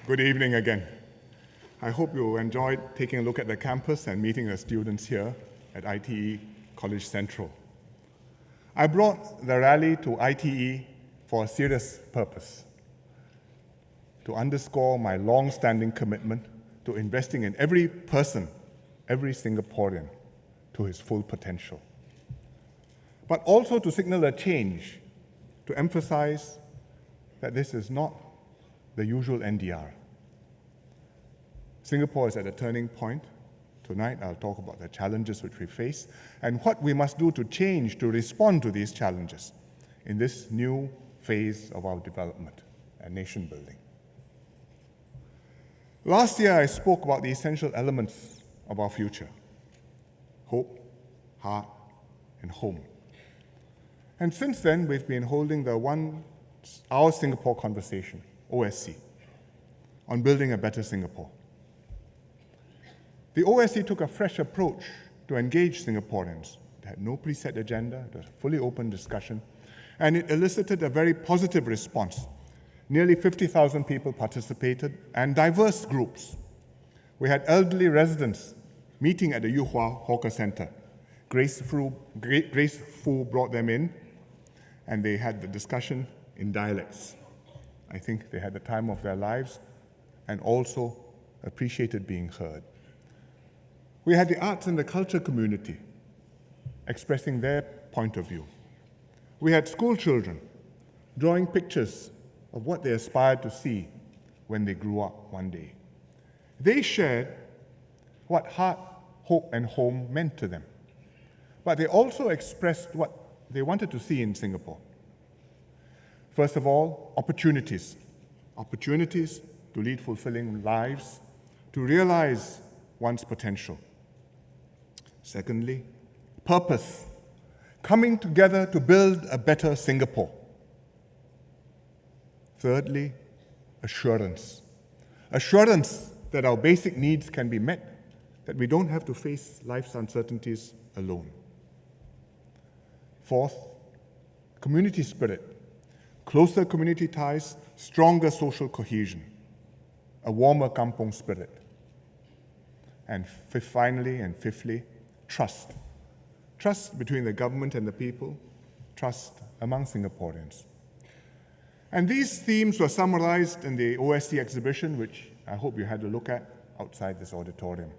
Good evening again. I hope you enjoyed taking a look at the campus and meeting the students here at ITE College Central. I brought the rally to ITE for a serious purpose, to underscore my long-standing commitment to investing in every person, every Singaporean, to his full potential. But also to signal a change, to emphasize that this is not the usual NDR. Singapore is at a turning point. Tonight I'll talk about the challenges which we face and what we must do to change to respond to these challenges in this new phase of our development and nation building. Last year I spoke about the essential elements of our future: hope, heart, and home. And since then we've been holding Our Singapore Conversation, OSC, on building a better Singapore. The OSC took a fresh approach to engage Singaporeans. It had no preset agenda, it was a fully open discussion, and it elicited a very positive response. Nearly 50,000 people participated, and diverse groups. We had elderly residents meeting at the Yuhua Hawker Centre. Grace Fu brought them in, and they had the discussion in dialects. I think they had the time of their lives and also appreciated being heard. We had the arts and the culture community expressing their point of view. We had school children drawing pictures of what they aspired to see when they grew up one day. They shared what heart, hope, and home meant to them. But they also expressed what they wanted to see in Singapore. First of all, opportunities. Opportunities to lead fulfilling lives, to realize one's potential. Secondly, purpose. Coming together to build a better Singapore. Thirdly, assurance. Assurance that our basic needs can be met, that we don't have to face life's uncertainties alone. Fourth, community spirit. Closer community ties, stronger social cohesion, a warmer kampong spirit. And fifthly, trust. Trust between the government and the people, trust among Singaporeans. And these themes were summarized in the OSC exhibition, which I hope you had a look at outside this auditorium.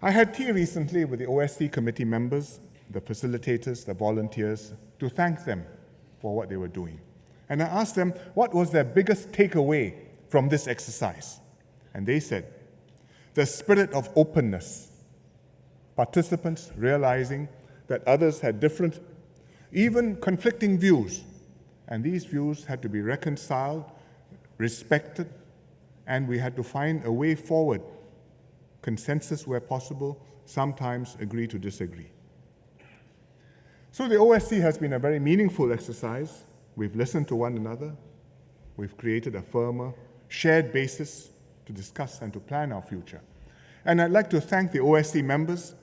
I had tea recently with the OSC committee members, the facilitators, the volunteers, to thank them for what they were doing. And I asked them what was their biggest takeaway from this exercise. And they said, the spirit of openness. Participants realizing that others had different, even conflicting views, and these views had to be reconciled, respected, and we had to find a way forward. Consensus where possible, sometimes agree to disagree. So the OSC has been a very meaningful exercise. We've listened to one another. We've created a firmer, shared basis to discuss and to plan our future. And I'd like to thank the OSC members,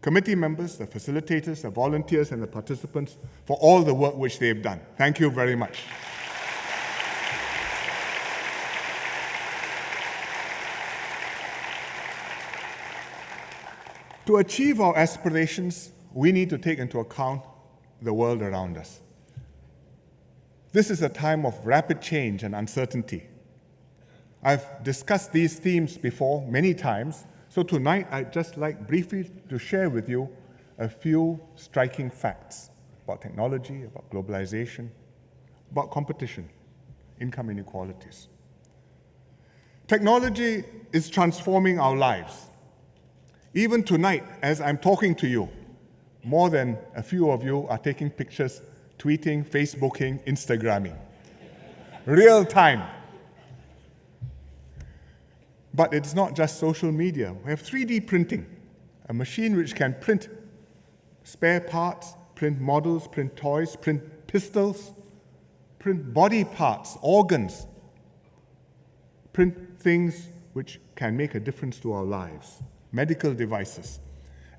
committee members, the facilitators, the volunteers, and the participants for all the work which they've done. Thank you very much. To achieve our aspirations, we need to take into account the world around us. This is a time of rapid change and uncertainty. I've discussed these themes before many times, so tonight I'd just like briefly to share with you a few striking facts about technology, about globalization, about competition, income inequalities. Technology is transforming our lives. Even tonight, as I'm talking to you, more than a few of you are taking pictures, tweeting, Facebooking, Instagramming. Real time. But it's not just social media. We have 3D printing, a machine which can print spare parts, print models, print toys, print pistols, print body parts, organs, print things which can make a difference to our lives, medical devices.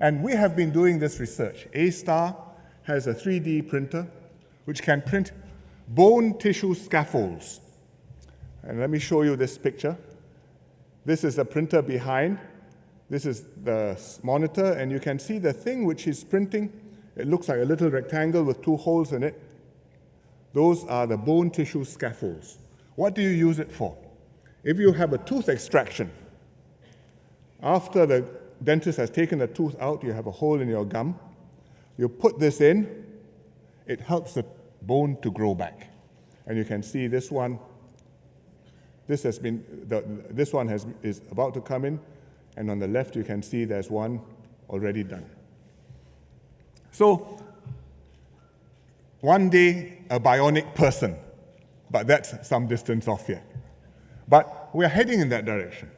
And we have been doing this research. A-Star has a 3D printer which can print bone tissue scaffolds. And let me show you this picture. This is the printer behind. This is the monitor, and you can see the thing which is printing. It looks like a little rectangle with 2 holes in it. Those are the bone tissue scaffolds. What do you use it for? If you have a tooth extraction, after the dentist has taken the tooth out, you have a hole in your gum. You put this in, it helps the bone to grow back. And you can see this one. This one is about to come in, and on the left you can see there's one already done. So, one day a bionic person, but that's some distance off yet. But we're heading in that direction.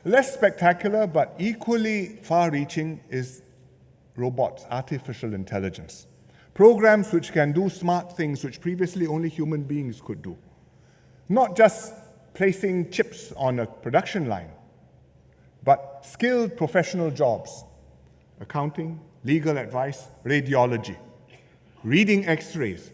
Less spectacular, but equally far-reaching is robots, artificial intelligence. Programs which can do smart things which previously only human beings could do. Not just placing chips on a production line, but skilled professional jobs, accounting, legal advice, radiology, reading x-rays.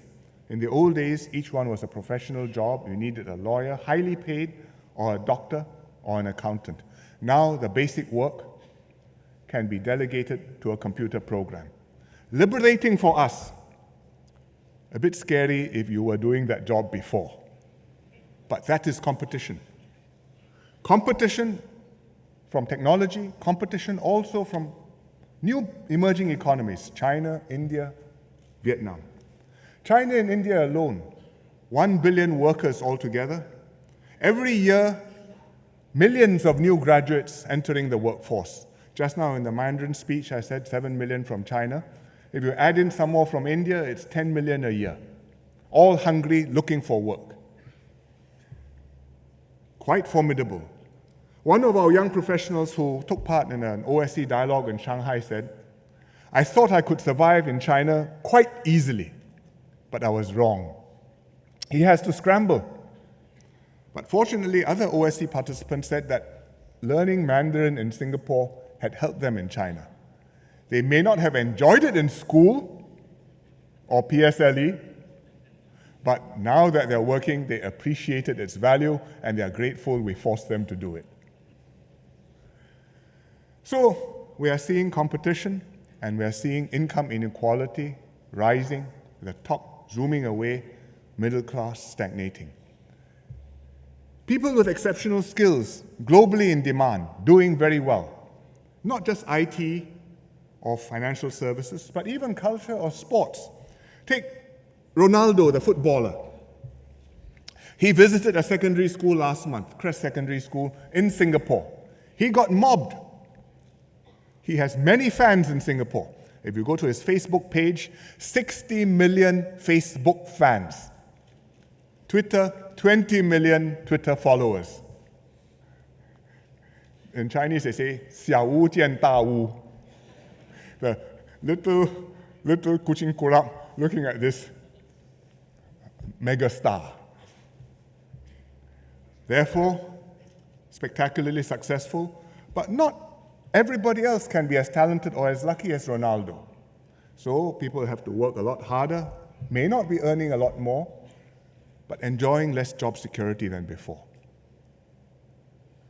In the old days, each one was a professional job. You needed a lawyer, highly paid, or a doctor, or an accountant. Now, the basic work can be delegated to a computer program. Liberating for us. A bit scary if you were doing that job before. But that is competition. Competition from technology, competition also from new emerging economies, China, India, Vietnam. China and India alone, 1 billion workers altogether. Every year, millions of new graduates entering the workforce. Just now in the Mandarin speech, I said 7 million from China. If you add in some more from India, it's 10 million a year. All hungry, looking for work. Quite formidable. One of our young professionals who took part in an OSCE dialogue in Shanghai said, "I thought I could survive in China quite easily, but I was wrong." He has to scramble. But fortunately, other OSCE participants said that learning Mandarin in Singapore had helped them in China. They may not have enjoyed it in school or PSLE, but now that they're working, they appreciated its value and they are grateful we forced them to do it. So we are seeing competition and we are seeing income inequality rising, the top zooming away, middle class stagnating. People with exceptional skills, globally in demand, doing very well. Not just IT or financial services, but even culture or sports. Take Ronaldo, the footballer. He visited a secondary school last month, Crest Secondary School in Singapore. He got mobbed. He has many fans in Singapore. If you go to his Facebook page, 60 million Facebook fans. Twitter, 20 million Twitter followers. In Chinese, they say, 小巫见大巫. The little kucing kurap looking at this mega star. Therefore, spectacularly successful, but not everybody else can be as talented or as lucky as Ronaldo. So people have to work a lot harder, may not be earning a lot more, but enjoying less job security than before.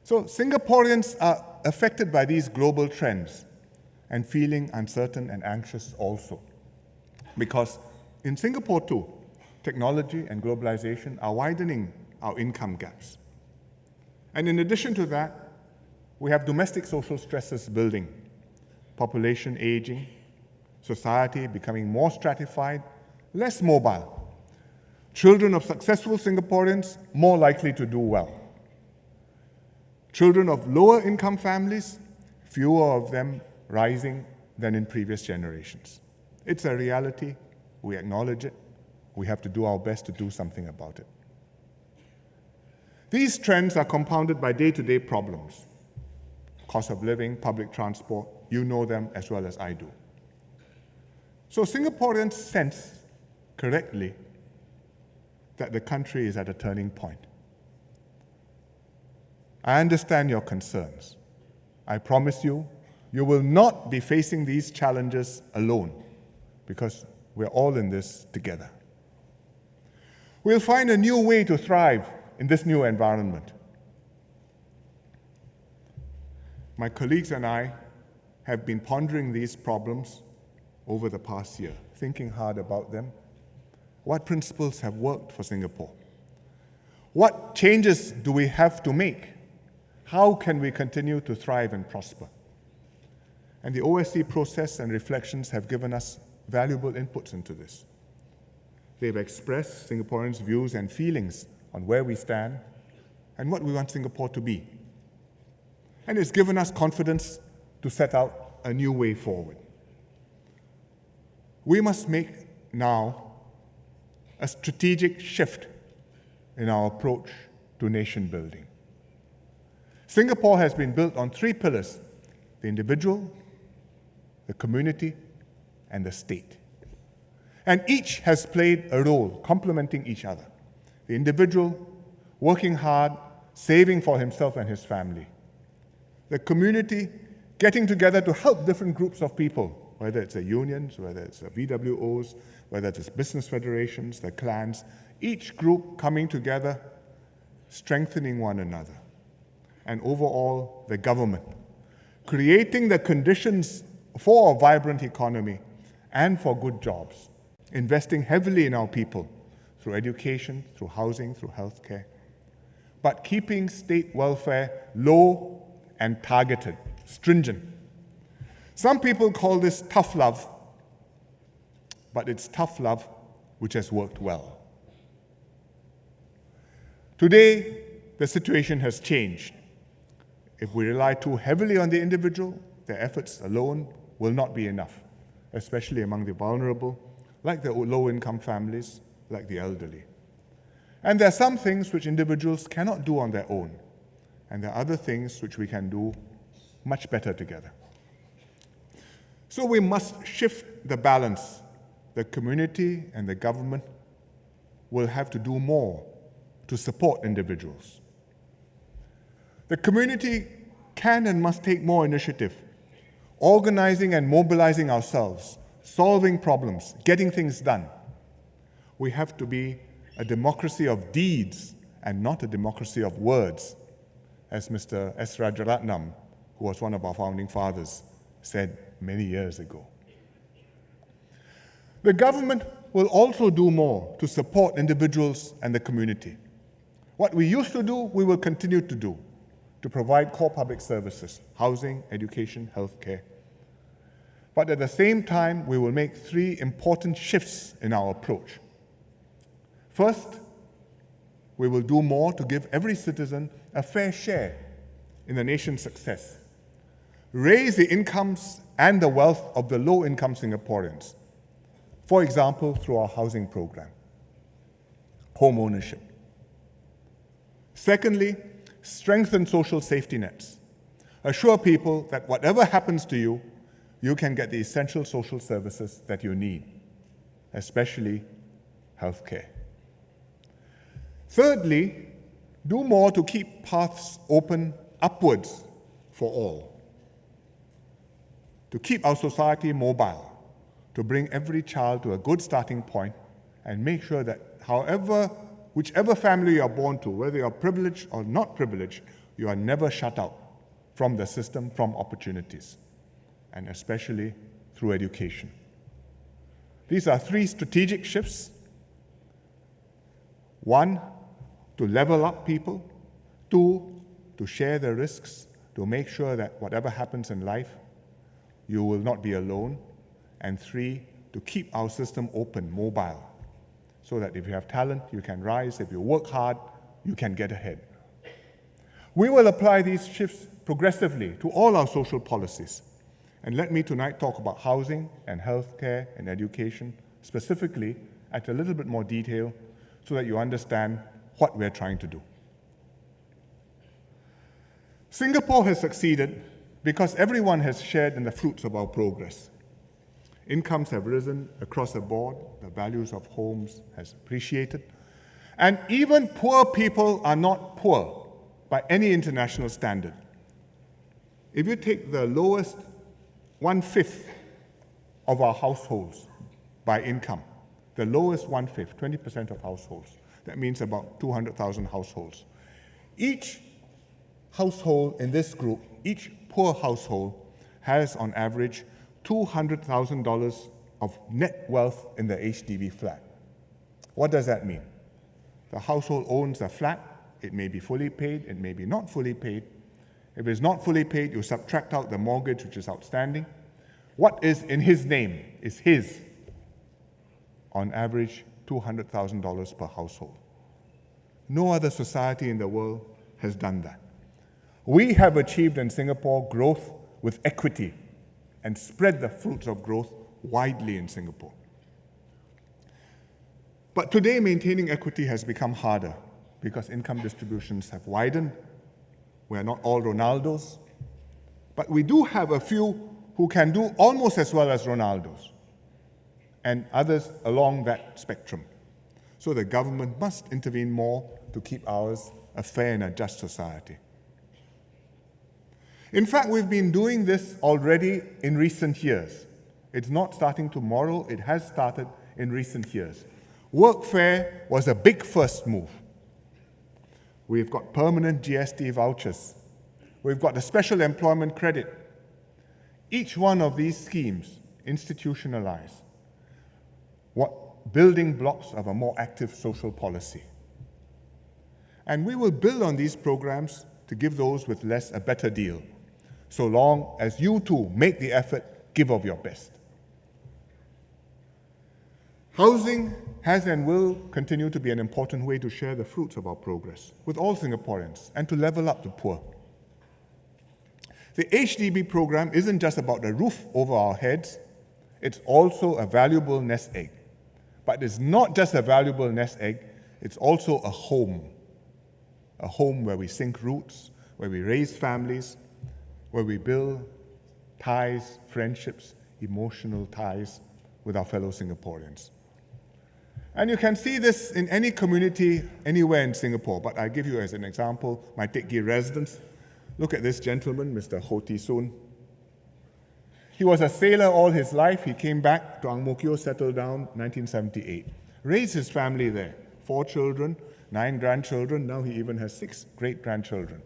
So Singaporeans are affected by these global trends and feeling uncertain and anxious also. Because in Singapore too, technology and globalization are widening our income gaps. And in addition to that, we have domestic social stresses building, population aging, society becoming more stratified, less mobile. Children of successful Singaporeans more likely to do well. Children of lower income families, fewer of them rising than in previous generations. It's a reality, we acknowledge it, we have to do our best to do something about it. These trends are compounded by day-to-day problems. Cost of living, public transport, you know them as well as I do. So Singaporeans sense correctly that the country is at a turning point. I understand your concerns. I promise you, you will not be facing these challenges alone because we're all in this together. We'll find a new way to thrive in this new environment. My colleagues and I have been pondering these problems over the past year, thinking hard about them. What principles have worked for Singapore? What changes do we have to make? How can we continue to thrive and prosper? And the OSC process and reflections have given us valuable inputs into this. They've expressed Singaporeans' views and feelings on where we stand and what we want Singapore to be. And it's given us confidence to set out a new way forward. We must make now a strategic shift in our approach to nation building. Singapore has been built on three pillars: the individual, the community, and the state. And each has played a role complementing each other. The individual, working hard, saving for himself and his family. The community, getting together to help different groups of people, whether it's the unions, whether it's the VWOs, whether it's business federations, the clans, each group coming together, strengthening one another. And overall, the government, creating the conditions for a vibrant economy and for good jobs, investing heavily in our people through education, through housing, through healthcare, but keeping state welfare low and targeted, stringent. Some people call this tough love, but it's tough love which has worked well. Today, the situation has changed. If we rely too heavily on the individual, their efforts alone will not be enough, especially among the vulnerable, like the low-income families, like the elderly. And there are some things which individuals cannot do on their own, and there are other things which we can do much better together. So we must shift the balance. The community and the government will have to do more to support individuals. The community can and must take more initiative, organizing and mobilizing ourselves, solving problems, getting things done. We have to be a democracy of deeds and not a democracy of words, as Mr. S. Rajaratnam, who was one of our founding fathers, said many years ago. The government will also do more to support individuals and the community. What we used to do, we will continue to do, to provide core public services, housing, education, healthcare. But at the same time, we will make three important shifts in our approach. First, we will do more to give every citizen a fair share in the nation's success. Raise the incomes and the wealth of the low-income Singaporeans, for example, through our housing program, home ownership. Secondly, strengthen social safety nets. Assure people that whatever happens to you, you can get the essential social services that you need, especially healthcare. Thirdly, do more to keep paths open upwards for all, to keep our society mobile, to bring every child to a good starting point and make sure that whichever family you are born to, whether you are privileged or not privileged, you are never shut out from the system, from opportunities, and especially through education. These are three strategic shifts. One, to level up people. Two, to share the risks, to make sure that whatever happens in life, you will not be alone. And three, to keep our system open, mobile, so that if you have talent, you can rise. If you work hard, you can get ahead. We will apply these shifts progressively to all our social policies. And let me tonight talk about housing and healthcare and education, specifically at a little bit more detail, so that you understand what we're trying to do. Singapore has succeeded because everyone has shared in the fruits of our progress. Incomes have risen across the board, the values of homes has appreciated, and even poor people are not poor by any international standard. If you take the lowest 1/5 of our households by income, the lowest 1/5, 20% of households, That means about 200,000 households. Each household in this group, each poor household, has on average $200,000 of net wealth in the HDB flat. What does that mean? The household owns a flat. It may be fully paid, it may be not fully paid. If it's not fully paid, you subtract out the mortgage which is outstanding. What is in his name is his, on average, $200,000 per household. No other society in the world has done that. We have achieved in Singapore growth with equity and spread the fruits of growth widely in Singapore. But today, maintaining equity has become harder because income distributions have widened. We are not all Ronaldos, but we do have a few who can do almost as well as Ronaldos, and others along that spectrum. So the government must intervene more to keep ours a fair and a just society. In fact, we've been doing this already in recent years. It's not starting tomorrow, it has started in recent years. Workfare was a big first move. We've got permanent GST vouchers. We've got the special employment credit. Each one of these schemes institutionalize what building blocks of a more active social policy. And we will build on these programs to give those with less a better deal, so long as you too make the effort, give of your best. Housing has and will continue to be an important way to share the fruits of our progress with all Singaporeans and to level up the poor. The HDB program isn't just about the roof over our heads, it's also a valuable nest egg. But it's not just a valuable nest egg, it's also a home where we sink roots, where we raise families, where we build ties, friendships, emotional ties with our fellow Singaporeans. And you can see this in any community anywhere in Singapore, but I give you as an example my Teck Ghee residents. Look at this gentleman, Mr. Ho Tee Soon. He was a sailor all his life. He came back to Ang Mo Kio, settled down 1978. Raised his family there. 4 children, 9 grandchildren. Now he even has 6 great-grandchildren.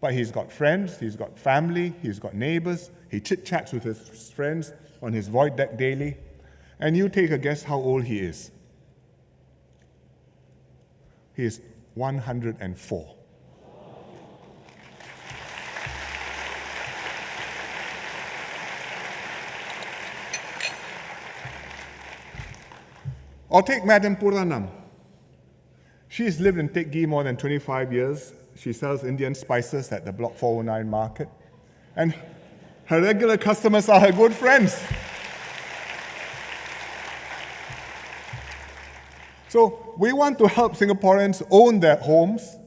But he's got friends, he's got family, he's got neighbors. He chit-chats with his friends on his void deck daily. And you take a guess how old he is. He is 104. Or take Madam Puranam. She's lived in Teck Ghee more than 25 years. She sells Indian spices at the Block 409 market. And her regular customers are her good friends. So we want to help Singaporeans own their homes,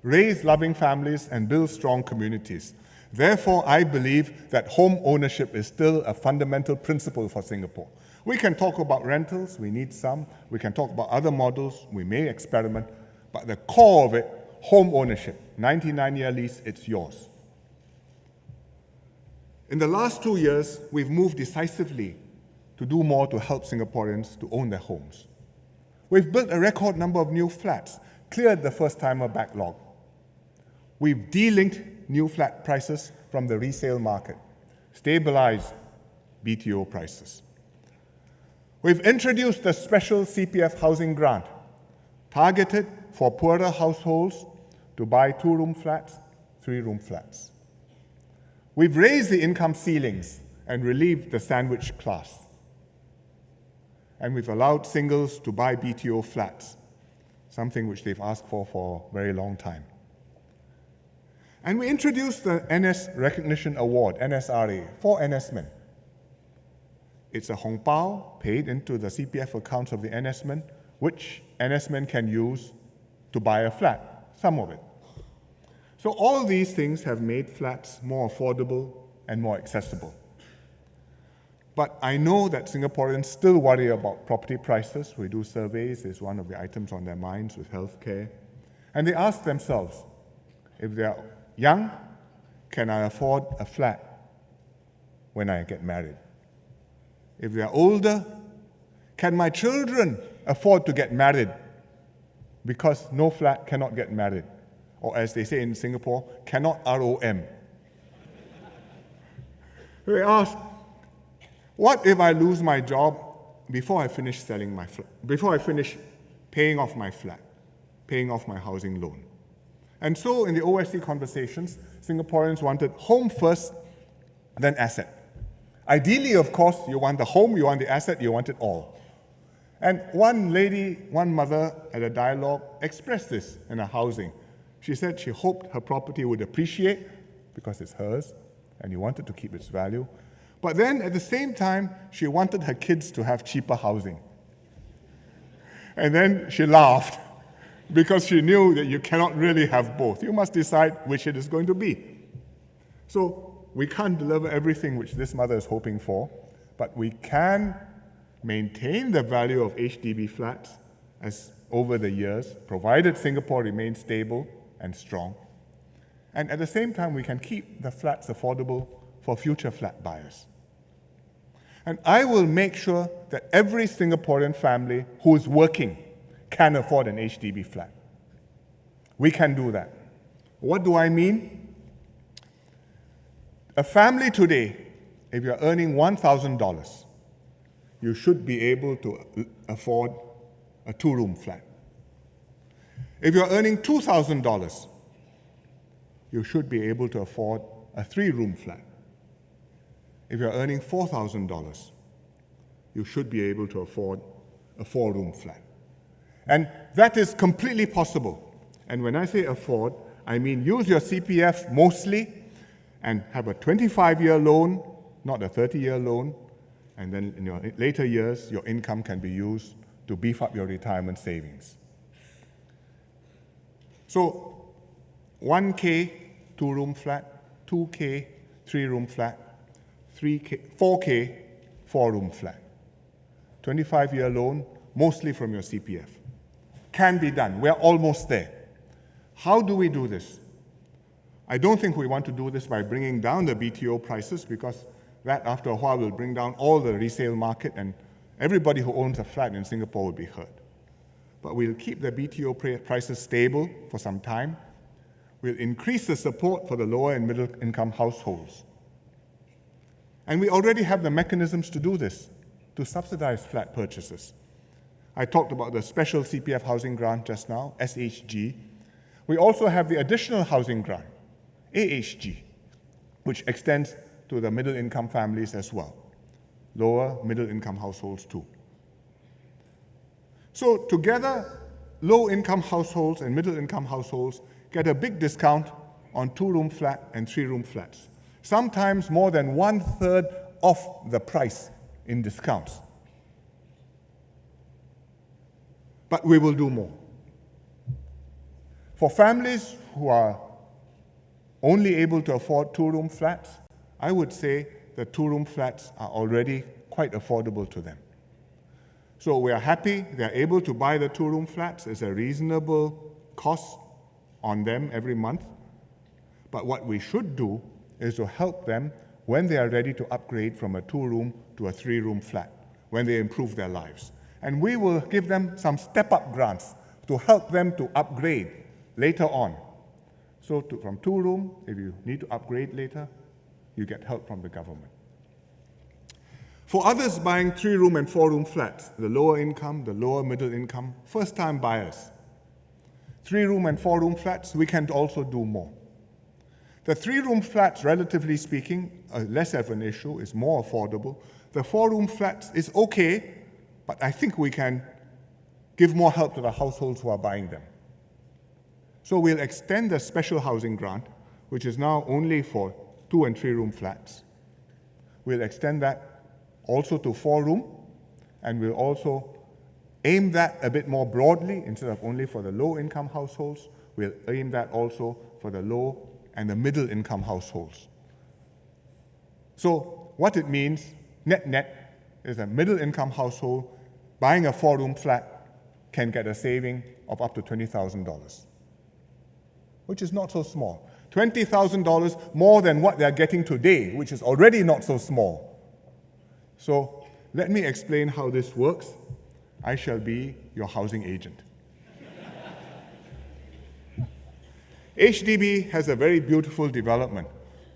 raise loving families, and build strong communities. Therefore, I believe that home ownership is still a fundamental principle for Singapore. We can talk about rentals, we need some. We can talk about other models, we may experiment. But the core of it, home ownership, 99-year lease, it's yours. In the last 2 years, we've moved decisively to do more to help Singaporeans to own their homes. We've built a record number of new flats, cleared the first-timer backlog. We've delinked new flat prices from the resale market, stabilized BTO prices. We've introduced the special CPF housing grant, targeted for poorer households to buy 2-room flats, 3-room flats. We've raised the income ceilings and relieved the sandwich class. And we've allowed singles to buy BTO flats, something which they've asked for a very long time. And we introduced the NS Recognition Award, NSRA, for NS men. It's a hong pao paid into the CPF accounts of the NS men, which NS men can use to buy a flat, some of it. So all these things have made flats more affordable and more accessible. But I know that Singaporeans still worry about property prices. We do surveys, it's one of the items on their minds with healthcare. And they ask themselves, if they're young, can I afford a flat when I get married? If they're older, can my children afford to get married because no flat cannot get married, or as they say in Singapore, cannot ROM. We ask, what if I lose my job before I finish selling my flat, before I finish paying off my flat, paying off my housing loan? And so in the OSC conversations, Singaporeans wanted home first, then asset. Ideally, of course, you want the home, you want the asset, you want it all. And one lady, one mother at a dialogue expressed this in her housing. She said she hoped her property would appreciate because it's hers and you wanted to keep its value. But then at the same time, she wanted her kids to have cheaper housing. And then she laughed because she knew that you cannot really have both. You must decide which it is going to be. So we can't deliver everything which this mother is hoping for, but we can maintain the value of HDB flats as over the years, provided Singapore remains stable and strong. And at the same time, we can keep the flats affordable for future flat buyers. And I will make sure that every Singaporean family who is working can afford an HDB flat. We can do that. What do I mean? A family today, if you're earning $1,000, you should be able to afford a two-room flat. If you're earning $2,000, you should be able to afford a three-room flat. If you're earning $4,000, you should be able to afford a four-room flat. And that is completely possible. And when I say afford, I mean use your CPF mostly and have a 25-year loan, not a 30-year loan, and then in your later years, your income can be used to beef up your retirement savings. So 1K, two-room flat, 2K, three-room flat, 4K, four-room flat. 25-year loan, mostly from your CPF. Can be done. We're almost there. How do we do this? I don't think we want to do this by bringing down the BTO prices, because that, after a while, will bring down all the resale market and everybody who owns a flat in Singapore will be hurt. But we'll keep the BTO prices stable for some time. We'll increase the support for the lower and middle income households. And we already have the mechanisms to do this, to subsidize flat purchases. I talked about the special CPF housing grant just now, SHG. We also have the additional housing grant, AHG, which extends to the middle income families as well, lower middle income households too. So together, low income households and middle income households get a big discount on two-room flat and three-room flats, sometimes more than 1/3 off the price in discounts. But we will do more. For families who are only able to afford two-room flats, I would say the two-room flats are already quite affordable to them. So we are happy they're able to buy the two-room flats. It's a reasonable cost on them every month. But what we should do is to help them when they are ready to upgrade from a two-room to a three-room flat, when they improve their lives. And we will give them some step-up grants to help them to upgrade later on. So from two-room, if you need to upgrade later, you get help from the government. For others buying three-room and four-room flats, the lower income, the lower middle income, first-time buyers, three-room and four-room flats, we can also do more. The three-room flats, relatively speaking, are less of an issue, is more affordable. The four-room flats is okay, but I think we can give more help to the households who are buying them. So we'll extend the special housing grant, which is now only for two- and three-room flats. We'll extend that also to four-room, and we'll also aim that a bit more broadly. Instead of only for the low-income households, we'll aim that also for the low and the middle-income households. So what it means, net-net, is a middle-income household buying a four-room flat can get a saving of up to $20,000, which is not so small. $20,000 more than what they're getting today, which is already not so small. So let me explain how this works. I shall be your housing agent. HDB has a very beautiful development,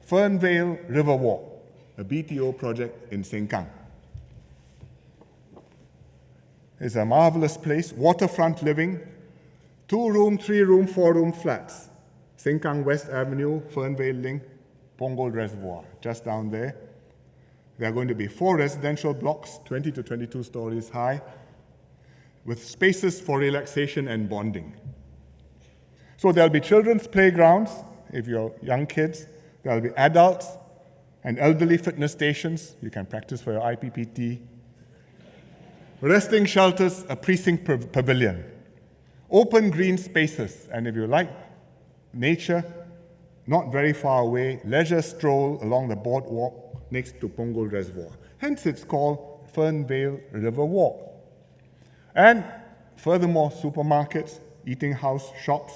Fernvale Riverwalk, a BTO project in Sengkang. It's a marvelous place, waterfront living, 2-room, 3-room, 4-room flats. Sengkang West Avenue, Fernvale Link, Punggol Reservoir, just down there. There are going to be 4 residential blocks, 20 to 22 stories high, with spaces for relaxation and bonding. So there'll be children's playgrounds, if you're young kids. There'll be adults and elderly fitness stations. You can practice for your IPPT. Resting shelters, a precinct pavilion. Open green spaces, and if you like nature, not very far away, leisure stroll along the boardwalk next to Punggol Reservoir. Hence it's called Fernvale River Walk. And furthermore, supermarkets, eating house, shops,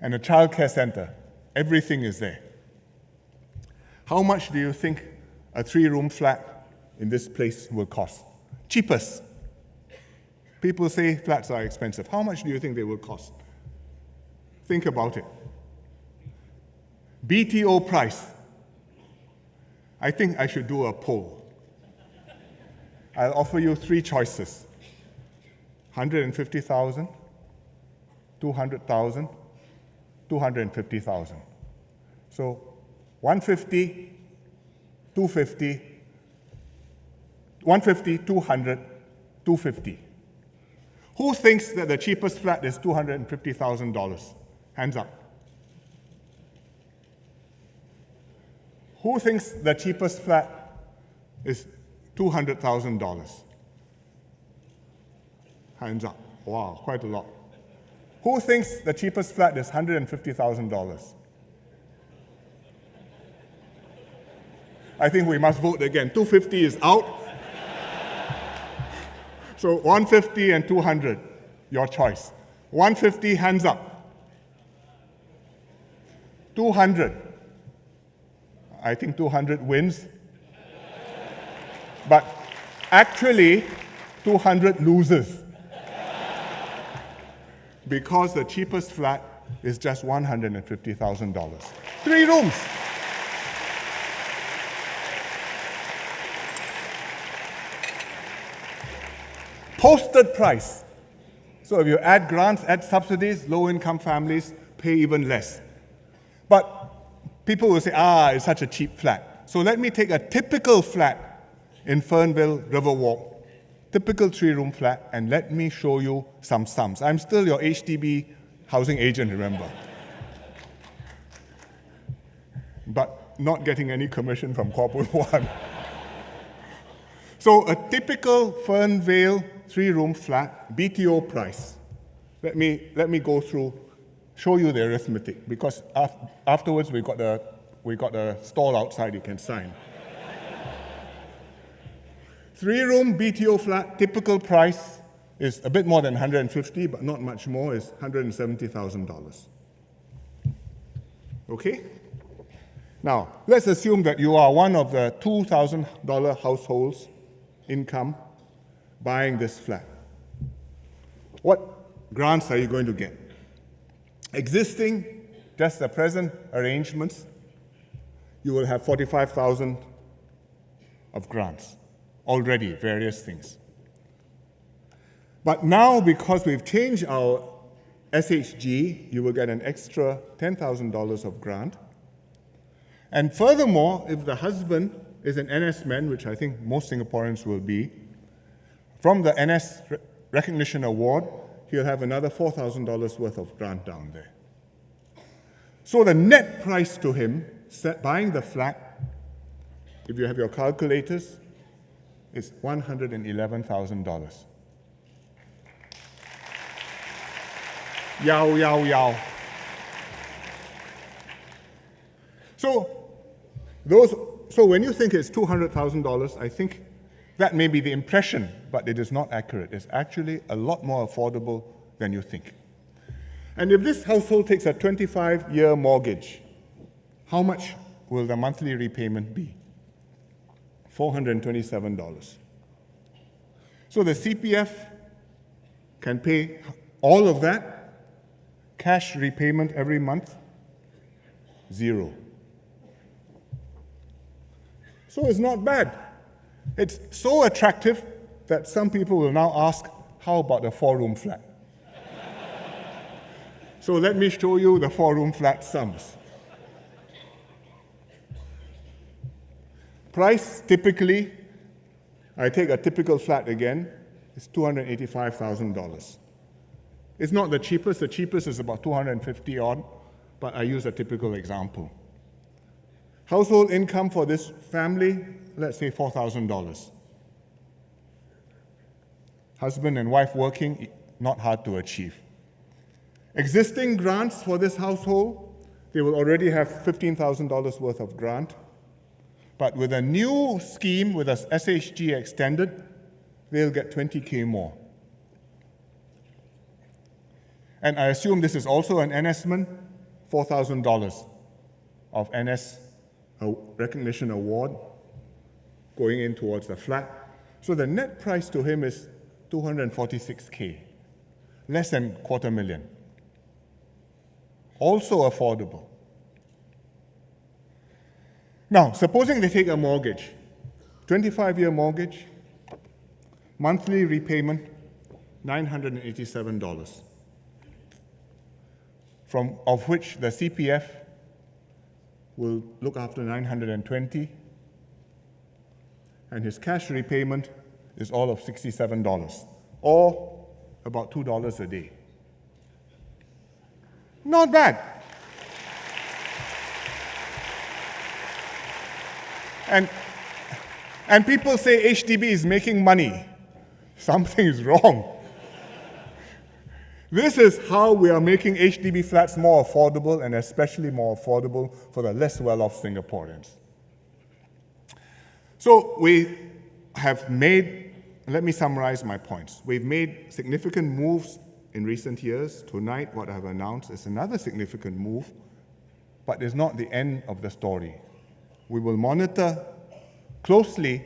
and a childcare center. Everything is there. How much do you think a 3-room flat in this place will cost? Cheapest. People say flats are expensive. How much do you think they will cost? Think about it. BTO price. I think I should do a poll. I'll offer you 3 choices. 150,000, 200,000, 250,000. So 150, 250, 150, 200, 250. Who thinks that the cheapest flat is $250,000? Hands up. Who thinks the cheapest flat is $200,000? Hands up. Wow, quite a lot. Who thinks the cheapest flat is $150,000? I think we must vote again. 250 is out. So 150 and 200, your choice. 150, hands up. 200. I think 200 wins. But actually, 200 loses. Because the cheapest flat is just $150,000. 3 rooms. Posted price. So if you add grants, add subsidies, low-income families pay even less. But people will say, it's such a cheap flat. So let me take a typical flat in Fernvale Riverwalk, typical 3-room flat, and let me show you some sums. I'm still your HDB housing agent, remember. But not getting any commission from Corporate One. So a typical Fernvale 3-room flat, BTO price. Let me go through, show you the arithmetic, because afterwards we got a stall outside you can sign. 3-room BTO flat, typical price is a bit more than 150, but not much more, is $170,000. Okay? Now, let's assume that you are one of the $2,000 households income buying this flat. What grants are you going to get? Existing, just the present arrangements, you will have $45,000 of grants. Already, various things. But now, because we've changed our SHG, you will get an extra $10,000 of grant. And furthermore, if the husband is an NS man, which I think most Singaporeans will be, from the NS Recognition Award, he'll have another $4,000 worth of grant down there. So the net price to him, buying the flat, if you have your calculators, is $111,000. Yow, yow, yow. So when you think it's $200,000, I think that may be the impression, but it is not accurate. It's actually a lot more affordable than you think. And if this household takes a 25-year mortgage, how much will the monthly repayment be? $427. So the CPF can pay all of that, cash repayment every month, 0. So it's not bad. It's so attractive that some people will now ask, how about the 4-room flat? So let me show you the 4-room flat sums. Price typically, I take a typical flat again, is $285,000. It's not the cheapest is about 250 odd, but I use a typical example. Household income for this family, let's say $4,000. Husband and wife working, not hard to achieve. Existing grants for this household, they will already have $15,000 worth of grant. But with a new scheme, with a SHG extended, they'll get $20K more. And I assume this is also an NSman, $4,000 of NS recognition award going in towards the flat. So the net price to him is $246K, less than $250,000. Also affordable. Now, supposing they take a mortgage, 25-year mortgage, monthly repayment, $987, of which the CPF will look after $920, and his cash repayment is all of $67, or about $2 a day. Not bad. And people say HDB is making money. Something is wrong. This is how we are making HDB flats more affordable, and especially more affordable for the less well-off Singaporeans. So we have made, let me summarize my points. We've made significant moves in recent years. Tonight, what I've announced is another significant move, but it's not the end of the story. We will monitor closely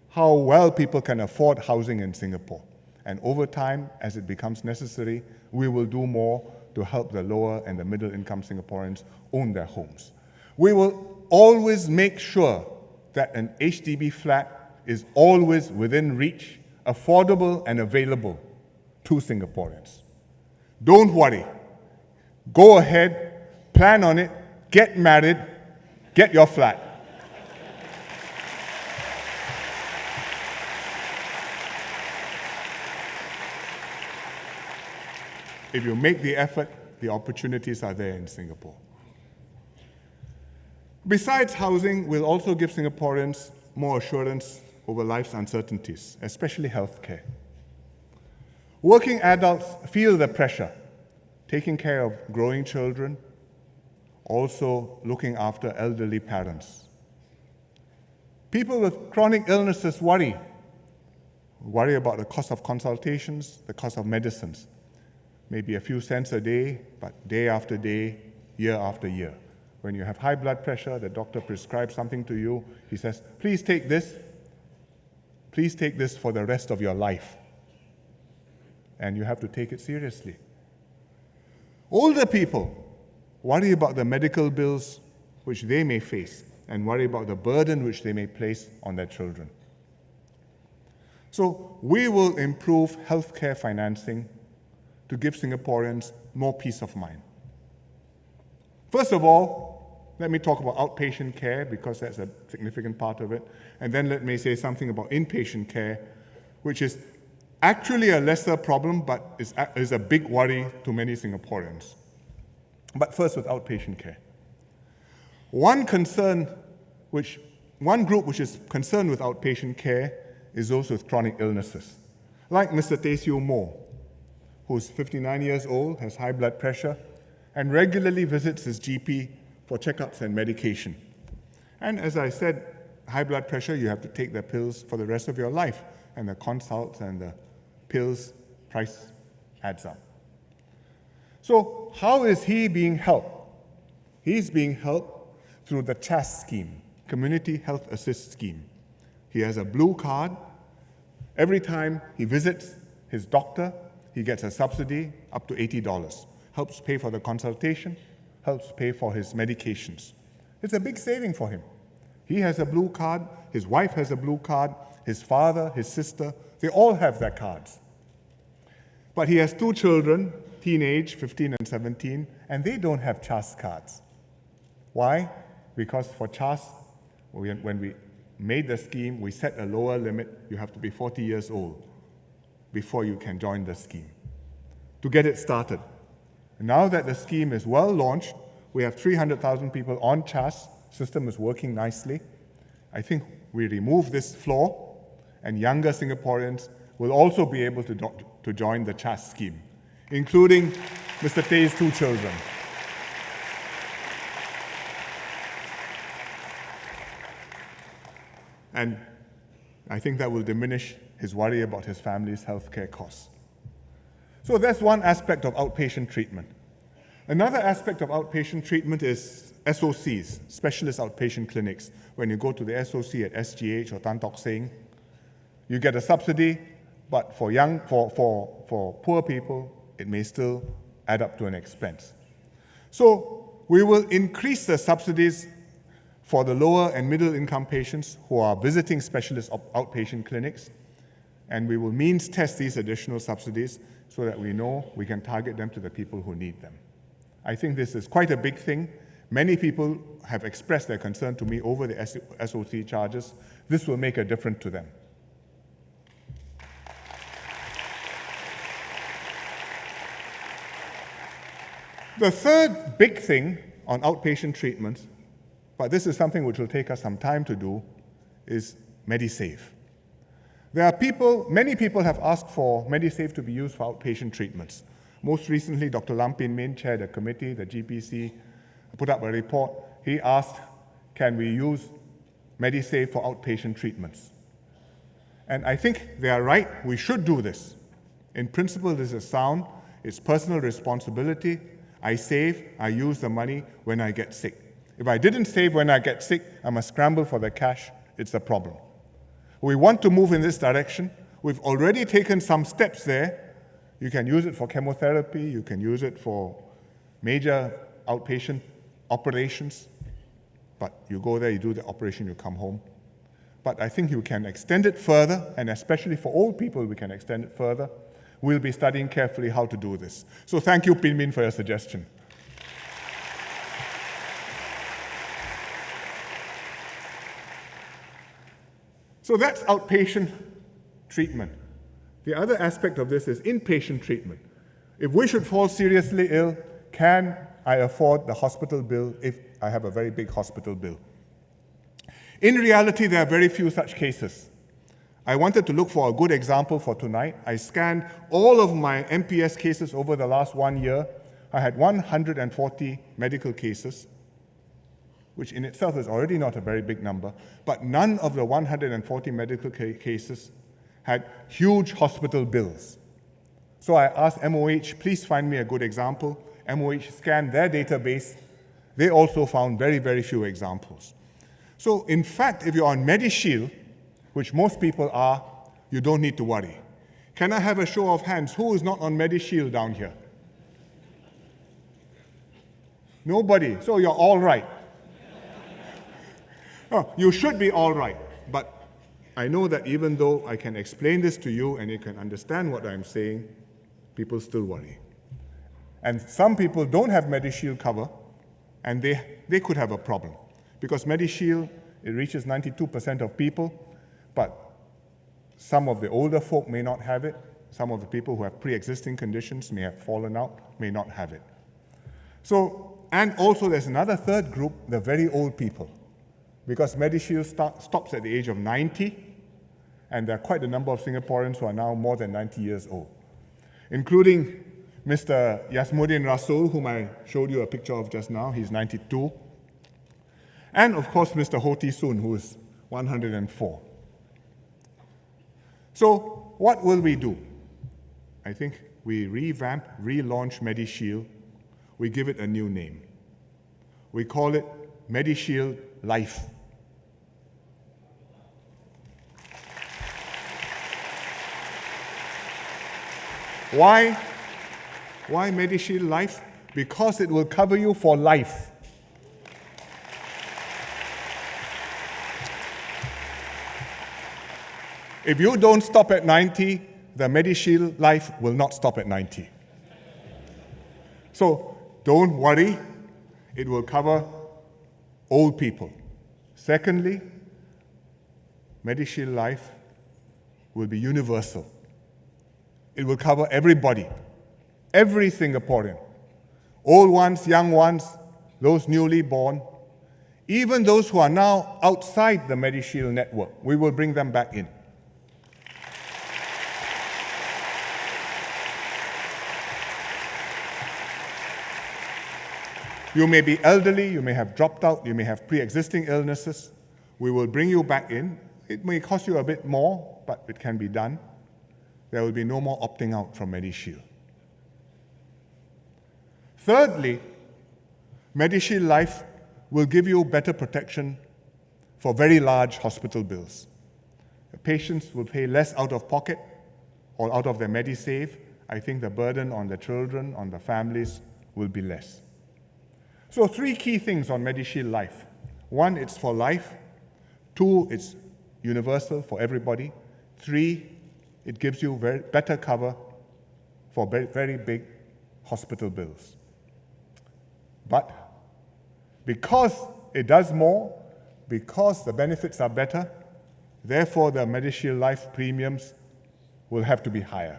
how well people can afford housing in Singapore. And over time, as it becomes necessary, we will do more to help the lower and the middle income Singaporeans own their homes. We will always make sure that an HDB flat is always within reach, affordable and available to Singaporeans. Don't worry. Go ahead, plan on it, get married, get your flat. If you make the effort, the opportunities are there in Singapore. Besides housing, we'll also give Singaporeans more assurance over life's uncertainties, especially healthcare. Working adults feel the pressure, taking care of growing children, also looking after elderly parents. People with chronic illnesses worry about the cost of consultations, the cost of medicines. Maybe a few cents a day, but day after day, year after year. When you have high blood pressure, the doctor prescribes something to you. He says, please take this. Please take this for the rest of your life. And you have to take it seriously. Older people worry about the medical bills which they may face and worry about the burden which they may place on their children. So we will improve healthcare financing to give Singaporeans more peace of mind. First of all, let me talk about outpatient care because that's a significant part of it. And then let me say something about inpatient care, which is actually a lesser problem, but is a big worry to many Singaporeans. But first with outpatient care. One group which is concerned with outpatient care is those with chronic illnesses, like Mr. Teh Siew Mo, who's 59 years old, has high blood pressure, and regularly visits his GP for checkups and medication. And as I said, high blood pressure, you have to take the pills for the rest of your life, and the consults and the pills price adds up. So how is he being helped? He's being helped through the CHAS scheme, Community Health Assist Scheme. He has a blue card. Every time he visits his doctor, he gets a subsidy up to $80. Helps pay for the consultation, helps pay for his medications. It's a big saving for him. He has a blue card, his wife has a blue card, his father, his sister, they all have their cards. But he has 2 children, teenage, 15 and 17, and they don't have CHAS cards. Why? Because for CHAS, when we made the scheme, we set a lower limit. You have to be 40 years old before you can join the scheme to get it started. Now that the scheme is well launched, we have 300,000 people on CHAS. System is working nicely. I think we remove this flaw, and younger Singaporeans will also be able to join the CHAS scheme, including Mr. Tay's 2 children. And I think that will diminish his worry about his family's healthcare costs. So that's one aspect of outpatient treatment. Another aspect of outpatient treatment is SOCs, specialist outpatient clinics. When you go to the SOC at SGH or Tan Tock Seng, you get a subsidy, but for poor people, it may still add up to an expense. So we will increase the subsidies for the lower and middle income patients who are visiting specialist outpatient clinics, and we will means test these additional subsidies so that we know we can target them to the people who need them. I think this is quite a big thing. Many people have expressed their concern to me over the SOC charges. This will make a difference to them. The third big thing on outpatient treatment, but this is something which will take us some time to do, is MediSave. Many people have asked for MediSave to be used for outpatient treatments. Most recently, Dr. Lam Pin Min chaired a committee, the GPC, put up a report. He asked, can we use MediSave for outpatient treatments? And I think they are right, we should do this. In principle, this is sound, it's personal responsibility. I save, I use the money when I get sick. If I didn't save when I get sick, I must scramble for the cash, it's a problem. We want to move in this direction. We've already taken some steps there. You can use it for chemotherapy, you can use it for major outpatient operations, but you go there, you do the operation, you come home. But I think you can extend it further, and especially for old people, we can extend it further. We'll be studying carefully how to do this. So thank you, Pin Min, for your suggestion. So that's outpatient treatment. The other aspect of this is inpatient treatment. If we should fall seriously ill, can I afford the hospital bill if I have a very big hospital bill? In reality, there are very few such cases. I wanted to look for a good example for tonight. I scanned all of my MPS cases over the last 1 year. I had 140 medical cases, which in itself is already not a very big number, but none of the 140 medical cases had huge hospital bills. So I asked MOH, please find me a good example. MOH scanned their database. They also found very, very few examples. So in fact, if you're on MediShield, which most people are, you don't need to worry. Can I have a show of hands? Who is not on MediShield down here? Nobody. So you're all right. Oh, you should be all right. But I know that even though I can explain this to you and you can understand what I'm saying, people still worry. And some people don't have MediShield cover, and they could have a problem. Because MediShield, it reaches 92% of people, but some of the older folk may not have it. Some of the people who have pre-existing conditions may have fallen out, may not have it. So, and also there's another third group, the very old people. Because MediShield stops at the age of 90, and there are quite a number of Singaporeans who are now more than 90 years old, including Mr. Yasmuddin Rasul, whom I showed you a picture of just now. He's 92. And of course, Mr. Ho Ti Soon, who is 104. So what will we do? I think we revamp, relaunch MediShield. We give it a new name. We call it MediShield Life. Why MediShield Life? because it will cover you for life. If you don't stop at 90, the MediShield life will not stop at 90. So don't worry, it will cover old people. Secondly, MediShield life will be universal. It will cover everybody, every Singaporean, old ones, young ones, those newly born, even those who are now outside the MediShield network. We will bring them back in. You may be elderly, you may have dropped out, you may have pre-existing illnesses. We will bring you back in. It may cost you a bit more, but it can be done. There will be no more opting out from MediShield. Thirdly, MediShield Life will give you better protection for very large hospital bills. The patients will pay less out of pocket or out of their MediSave. I think the burden on the children, on the families, will be less. So 3 key things on MediShield Life. 1, it's for life. 2, it's universal for everybody. 3, it gives you better cover for very big hospital bills. But because it does more, because the benefits are better, therefore the MediShield Life premiums will have to be higher.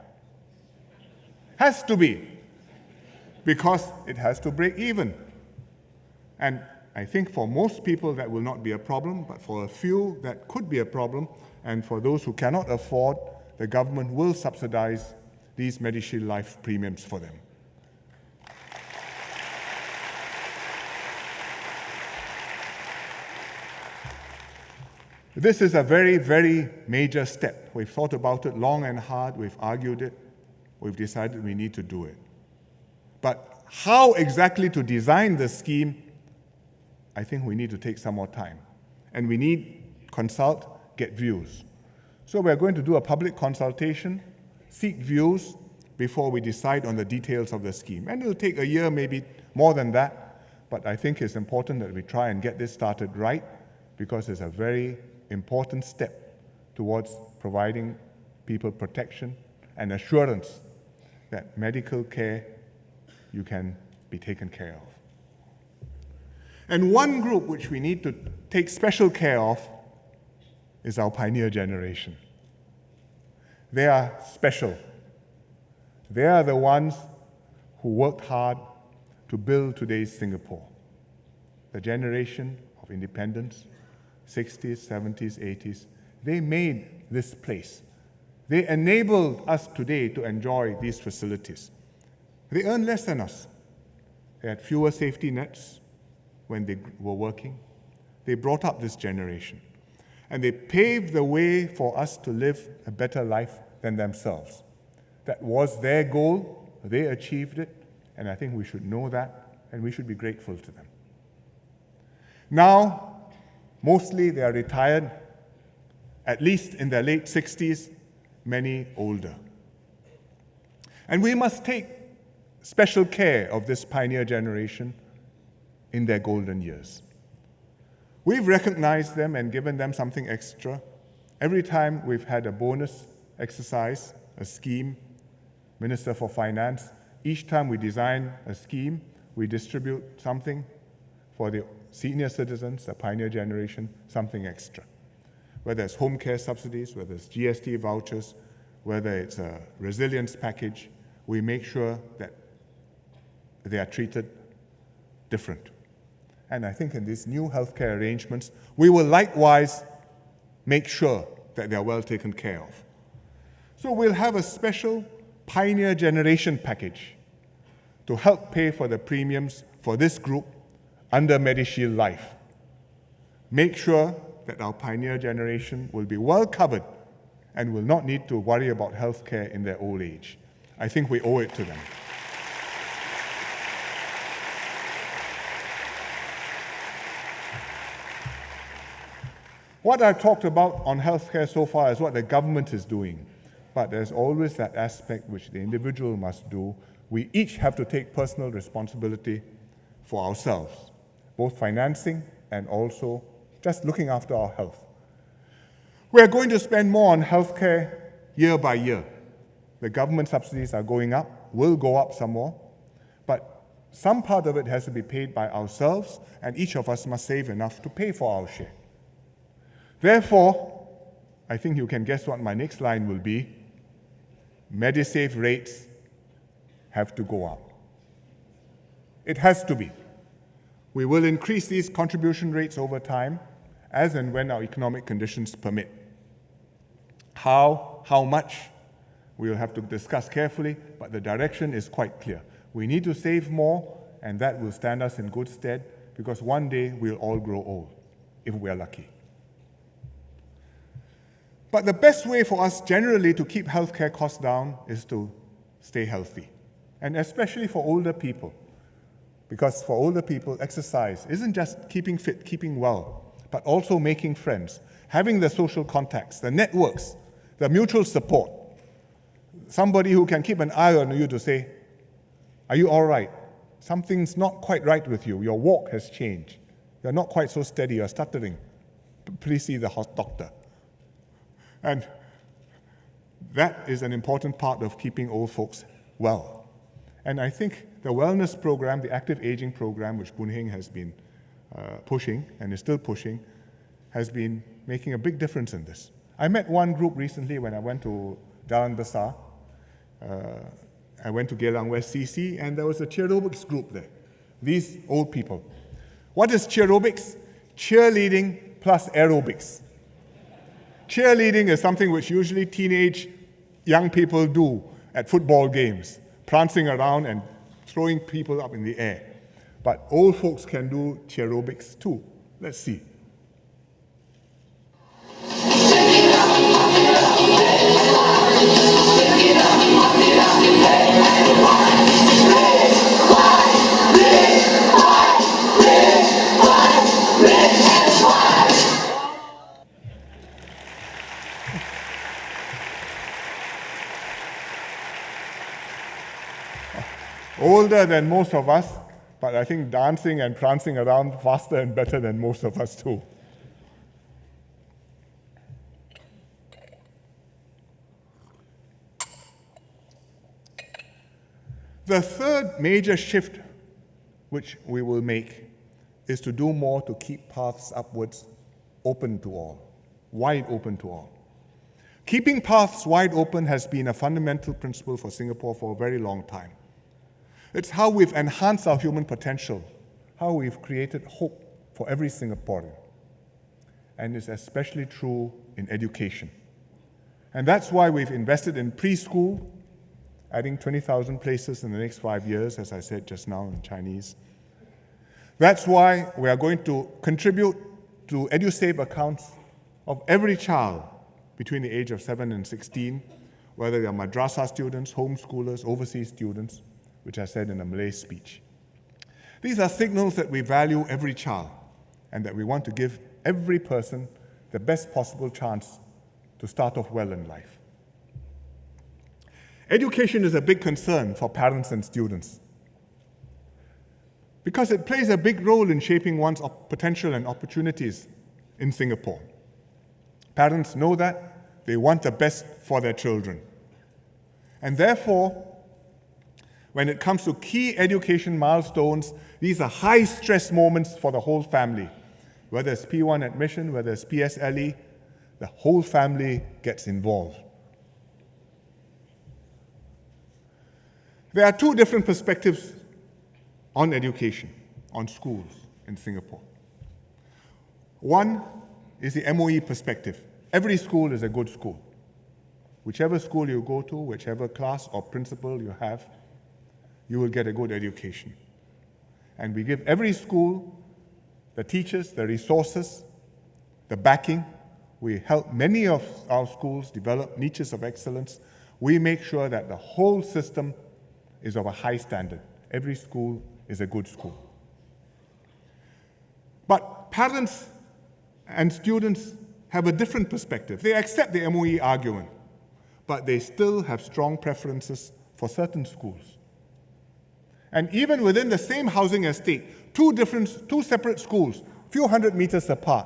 Has to be, because it has to break even. And I think for most people that will not be a problem, but for a few that could be a problem, and for those who cannot afford, the government will subsidize these MediShield Life premiums for them. This is a very, very major step. We've thought about it long and hard, we've argued it, we've decided we need to do it. But how exactly to design the scheme, I think we need to take some more time. And we need consult, get views. So we're going to do a public consultation, seek views before we decide on the details of the scheme. And it'll take a year, maybe more than that, but I think it's important that we try and get this started right, because it's a very important step towards providing people protection and assurance that medical care, you can be taken care of. And one group which we need to take special care of is our pioneer generation. They are special. They are the ones who worked hard to build today's Singapore. The generation of independence, 60s, 70s, 80s, they made this place. They enabled us today to enjoy these facilities. They earned less than us. They had fewer safety nets when they were working. They brought up this generation. And they paved the way for us to live a better life than themselves. That was their goal. They achieved it. And I think we should know that, and we should be grateful to them. Now, mostly they are retired, at least in their late 60s, many older. And we must take special care of this pioneer generation in their golden years. We've recognized them and given them something extra. Every time we've had a bonus exercise, a scheme, Minister for Finance, each time we design a scheme, we distribute something for the senior citizens, the pioneer generation, something extra. Whether it's home care subsidies, whether it's GST vouchers, whether it's a resilience package, we make sure that they are treated different. And I think in these new healthcare arrangements, we will likewise make sure that they are well taken care of. So we'll have a special pioneer generation package to help pay for the premiums for this group under MediShield Life. Make sure that our pioneer generation will be well covered and will not need to worry about healthcare in their old age. I think we owe it to them. What I've talked about on healthcare so far is what the government is doing, but there's always that aspect which the individual must do, we each have to take personal responsibility for ourselves, both financing and also just looking after our health. We are going to spend more on healthcare year by year. The government subsidies are going up, will go up some more, but some part of it has to be paid by ourselves, and each of us must save enough to pay for our share. Therefore, I think you can guess what my next line will be. Medisave rates have to go up. It has to be. We will increase these contribution rates over time, as and when our economic conditions permit. How much? We will have to discuss carefully, but the direction is quite clear. We need to save more, and that will stand us in good stead, because one day we'll all grow old, if we're lucky. But the best way for us generally to keep healthcare costs down is to stay healthy, and especially for older people. Because for older people, exercise isn't just keeping fit, keeping well, but also making friends, having the social contacts, the networks, the mutual support. Somebody who can keep an eye on you to say, are you all right? Something's not quite right with you. Your walk has changed. You're not quite so steady. You're stuttering. Please see the doctor. And that is an important part of keeping old folks well. And I think the wellness program, the active aging program, which Boon Heng has been pushing and is still pushing, has been making a big difference in this. I met one group recently when I went to Jalan Besar. I went to Geylang West CC, and there was a cheerobics group there. These old people. What is cheerobics? Cheerleading plus aerobics. Cheerleading is something which usually teenage young people do at football games, prancing around and throwing people up in the air. But old folks can do cheerobics too. Let's see. Older than most of us, but I think dancing and prancing around faster and better than most of us too. The third major shift which we will make is to do more to keep paths upwards open to all, wide open to all. Keeping paths wide open has been a fundamental principle for Singapore for a very long time. It's how we've enhanced our human potential, how we've created hope for every Singaporean. And it's especially true in education. And that's why we've invested in preschool, adding 20,000 places in the next 5 years, as I said just now in Chinese. That's why we are going to contribute to EduSave accounts of every child between the age of 7 and 16, whether they are madrasa students, homeschoolers, overseas students, which I said in a Malay speech. These are signals that we value every child and that we want to give every person the best possible chance to start off well in life. Education is a big concern for parents and students because it plays a big role in shaping one's potential and opportunities in Singapore. Parents know that. They want the best for their children. And therefore, when it comes to key education milestones, these are high-stress moments for the whole family. Whether it's P1 admission, whether it's PSLE, the whole family gets involved. There are two different perspectives on education, on schools in Singapore. One is the MOE perspective. Every school is a good school. Whichever school you go to, whichever class or principal you have, you will get a good education. And we give every school the teachers, the resources, the backing. We help many of our schools develop niches of excellence. We make sure that the whole system is of a high standard. Every school is a good school. But parents and students have a different perspective. They accept the MOE argument, but they still have strong preferences for certain schools. And even within the same housing estate, two separate schools, few hundred meters apart,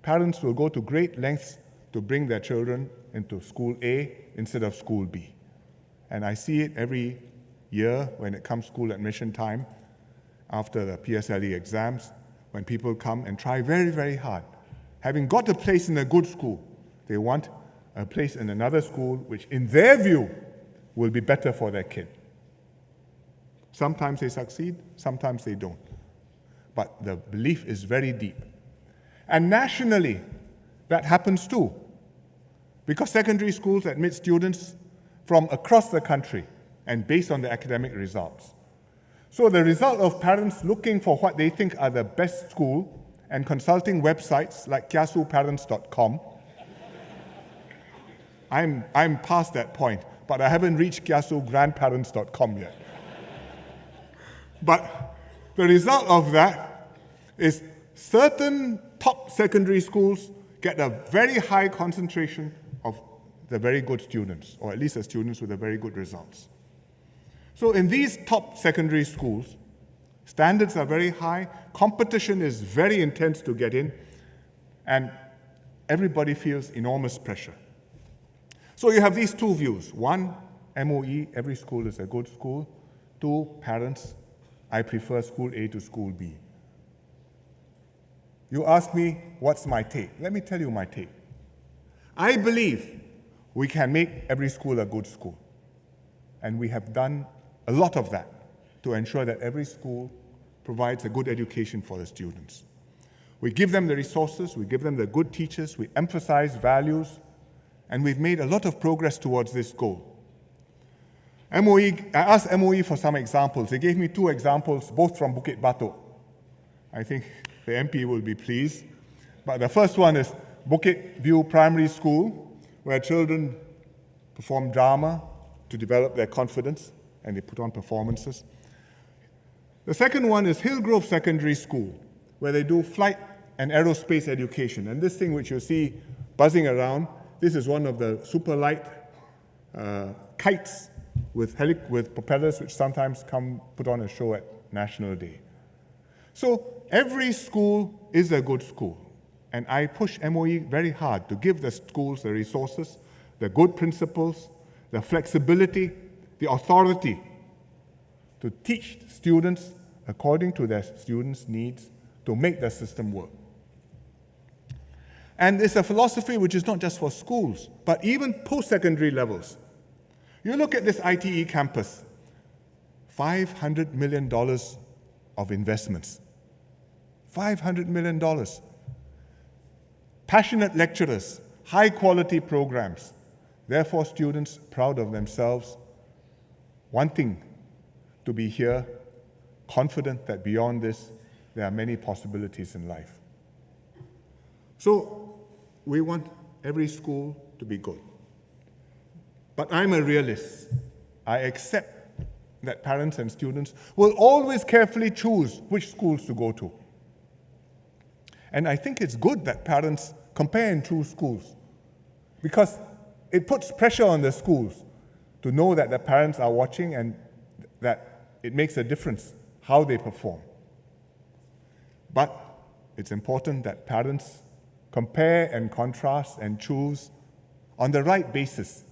parents will go to great lengths to bring their children into school A instead of school B. And I see it every year when it comes school admission time, after the PSLE exams, when people come and try very, very hard. Having got a place in a good school, they want a place in another school which, in their view, will be better for their kid. Sometimes they succeed, sometimes they don't. But the belief is very deep. And nationally, that happens too, because secondary schools admit students from across the country and based on their academic results. So the result of parents looking for what they think are the best school and consulting websites like kiasuparents.com, I'm past that point, but I haven't reached kiasugrandparents.com yet. But the result of that is certain top secondary schools get a very high concentration of the very good students, or at least the students with the very good results. So in these top secondary schools, standards are very high, competition is very intense to get in, and everybody feels enormous pressure. So you have these two views. One, MOE, every school is a good school. Two, parents, I prefer school A to school B. You ask me, what's my take? Let me tell you my take. I believe we can make every school a good school. And we have done a lot of that to ensure that every school provides a good education for the students. We give them the resources, we give them the good teachers, we emphasize values, and we've made a lot of progress towards this goal. I asked MOE for some examples. They gave me two examples, both from Bukit Batok. I think the MP will be pleased. But the first one is Bukit View Primary School, where children perform drama to develop their confidence, and they put on performances. The second one is Hillgrove Secondary School, where they do flight and aerospace education. And this thing which you see buzzing around, this is one of the super light kites with propellers which sometimes come put on a show at National Day. So every school is a good school. And I push MOE very hard to give the schools the resources, the good principles, the flexibility, the authority to teach students according to their students' needs to make the system work. And it's a philosophy which is not just for schools, but even post-secondary levels. You look at this ITE campus, $500 million of investments. $500 million. Passionate lecturers, high-quality programs. Therefore, students proud of themselves, wanting to be here, confident that beyond this, there are many possibilities in life. So, we want every school to be good. But I'm a realist. I accept that parents and students will always carefully choose which schools to go to. And I think it's good that parents compare and choose schools, because it puts pressure on the schools to know that the parents are watching and that it makes a difference how they perform. But it's important that parents compare and contrast and choose on the right basis.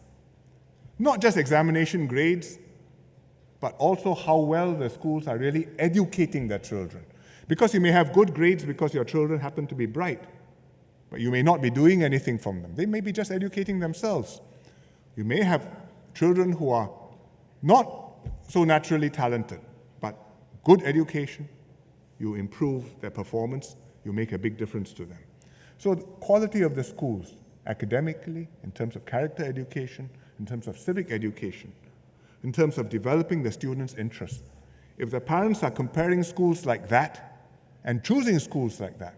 Not just examination grades, but also how well the schools are really educating their children. Because you may have good grades because your children happen to be bright, but you may not be doing anything from them. They may be just educating themselves. You may have children who are not so naturally talented, but good education, you improve their performance, you make a big difference to them. So the quality of the schools, academically, in terms of character education, in terms of civic education, in terms of developing the students' interests. If the parents are comparing schools like that and choosing schools like that,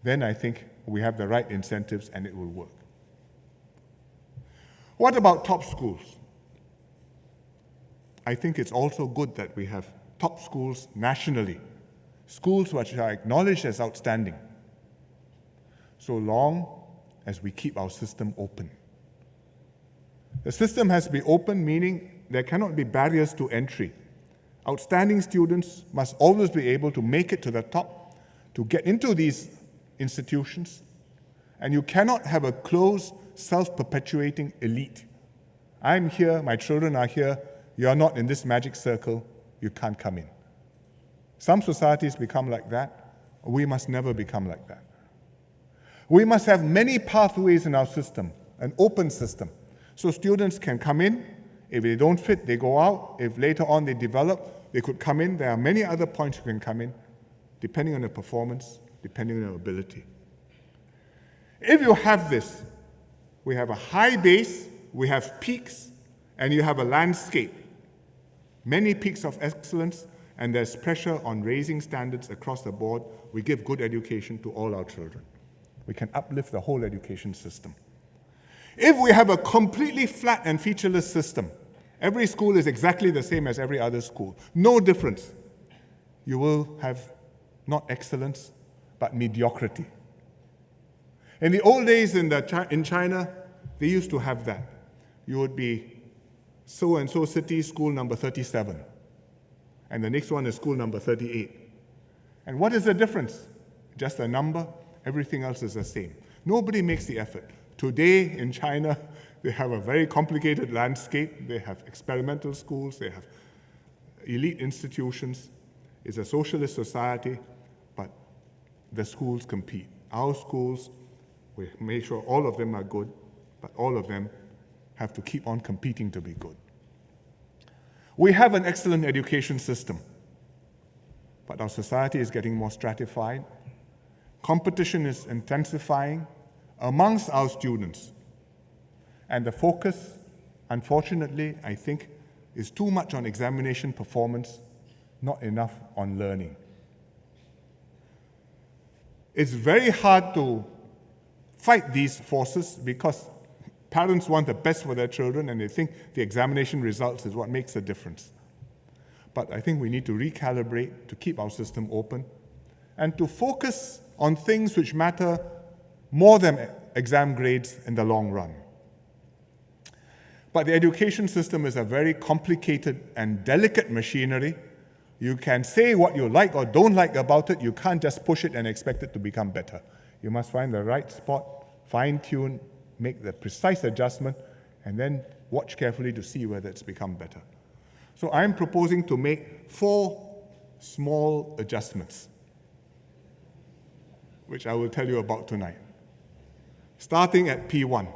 then I think we have the right incentives and it will work. What about top schools? I think it's also good that we have top schools nationally, schools which are acknowledged as outstanding, so long as we keep our system open. The system has to be open, meaning there cannot be barriers to entry. Outstanding students must always be able to make it to the top, to get into these institutions, and you cannot have a closed, self-perpetuating elite. I'm here, my children are here, you're not in this magic circle, you can't come in. Some societies become like that. We must never become like that. We must have many pathways in our system, an open system, so students can come in. If they don't fit, they go out. If later on they develop, they could come in. There are many other points you can come in, depending on their performance, depending on their ability. If you have this, we have a high base, we have peaks, and you have a landscape. Many peaks of excellence, and there's pressure on raising standards across the board. We give good education to all our children. We can uplift the whole education system. If we have a completely flat and featureless system, every school is exactly the same as every other school, no difference, you will have not excellence, but mediocrity. In the old days in China, they used to have that. You would be so-and-so city, school number 37. And the next one is school number 38. And what is the difference? Just a number, everything else is the same. Nobody makes the effort. Today in China, they have a very complicated landscape. They have experimental schools, they have elite institutions. It's a socialist society, but the schools compete. Our schools, we make sure all of them are good, but all of them have to keep on competing to be good. We have an excellent education system, but our society is getting more stratified. Competition is intensifying amongst our students. And the focus, unfortunately, I think, is too much on examination performance, not enough on learning. It's very hard to fight these forces because parents want the best for their children and they think the examination results is what makes a difference. But I think we need to recalibrate to keep our system open and to focus on things which matter more than exam grades in the long run. But the education system is a very complicated and delicate machinery. You can say what you like or don't like about it. You can't just push it and expect it to become better. You must find the right spot, fine-tune, make the precise adjustment, and then watch carefully to see whether it's become better. So I'm proposing to make 4 small adjustments, which I will tell you about tonight. Starting at P1,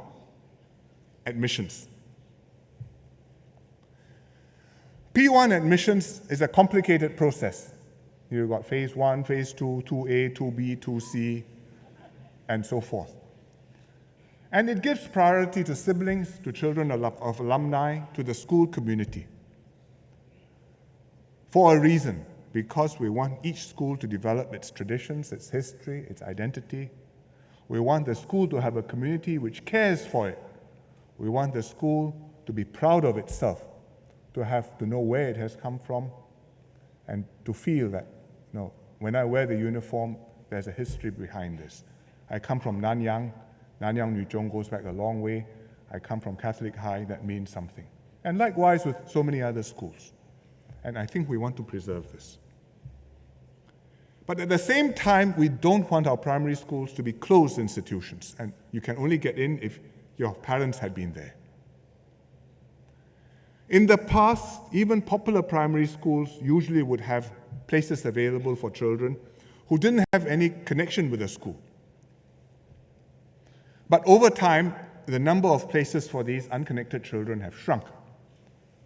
admissions. P1 admissions is a complicated process. You've got phase 1, phase 2, 2A, 2B, 2C, and so forth. And it gives priority to siblings, to children of alumni, to the school community. For a reason, because we want each school to develop its traditions, its history, its identity. We want the school to have a community which cares for it. We want the school to be proud of itself, to know where it has come from, and to feel that, when I wear the uniform, there's a history behind this. I come from Nanyang. Nanyang New Chong goes back a long way. I come from Catholic High, that means something. And likewise with so many other schools. And I think we want to preserve this. But at the same time, we don't want our primary schools to be closed institutions, and you can only get in if your parents had been there. In the past, even popular primary schools usually would have places available for children who didn't have any connection with the school. But over time, the number of places for these unconnected children have shrunk.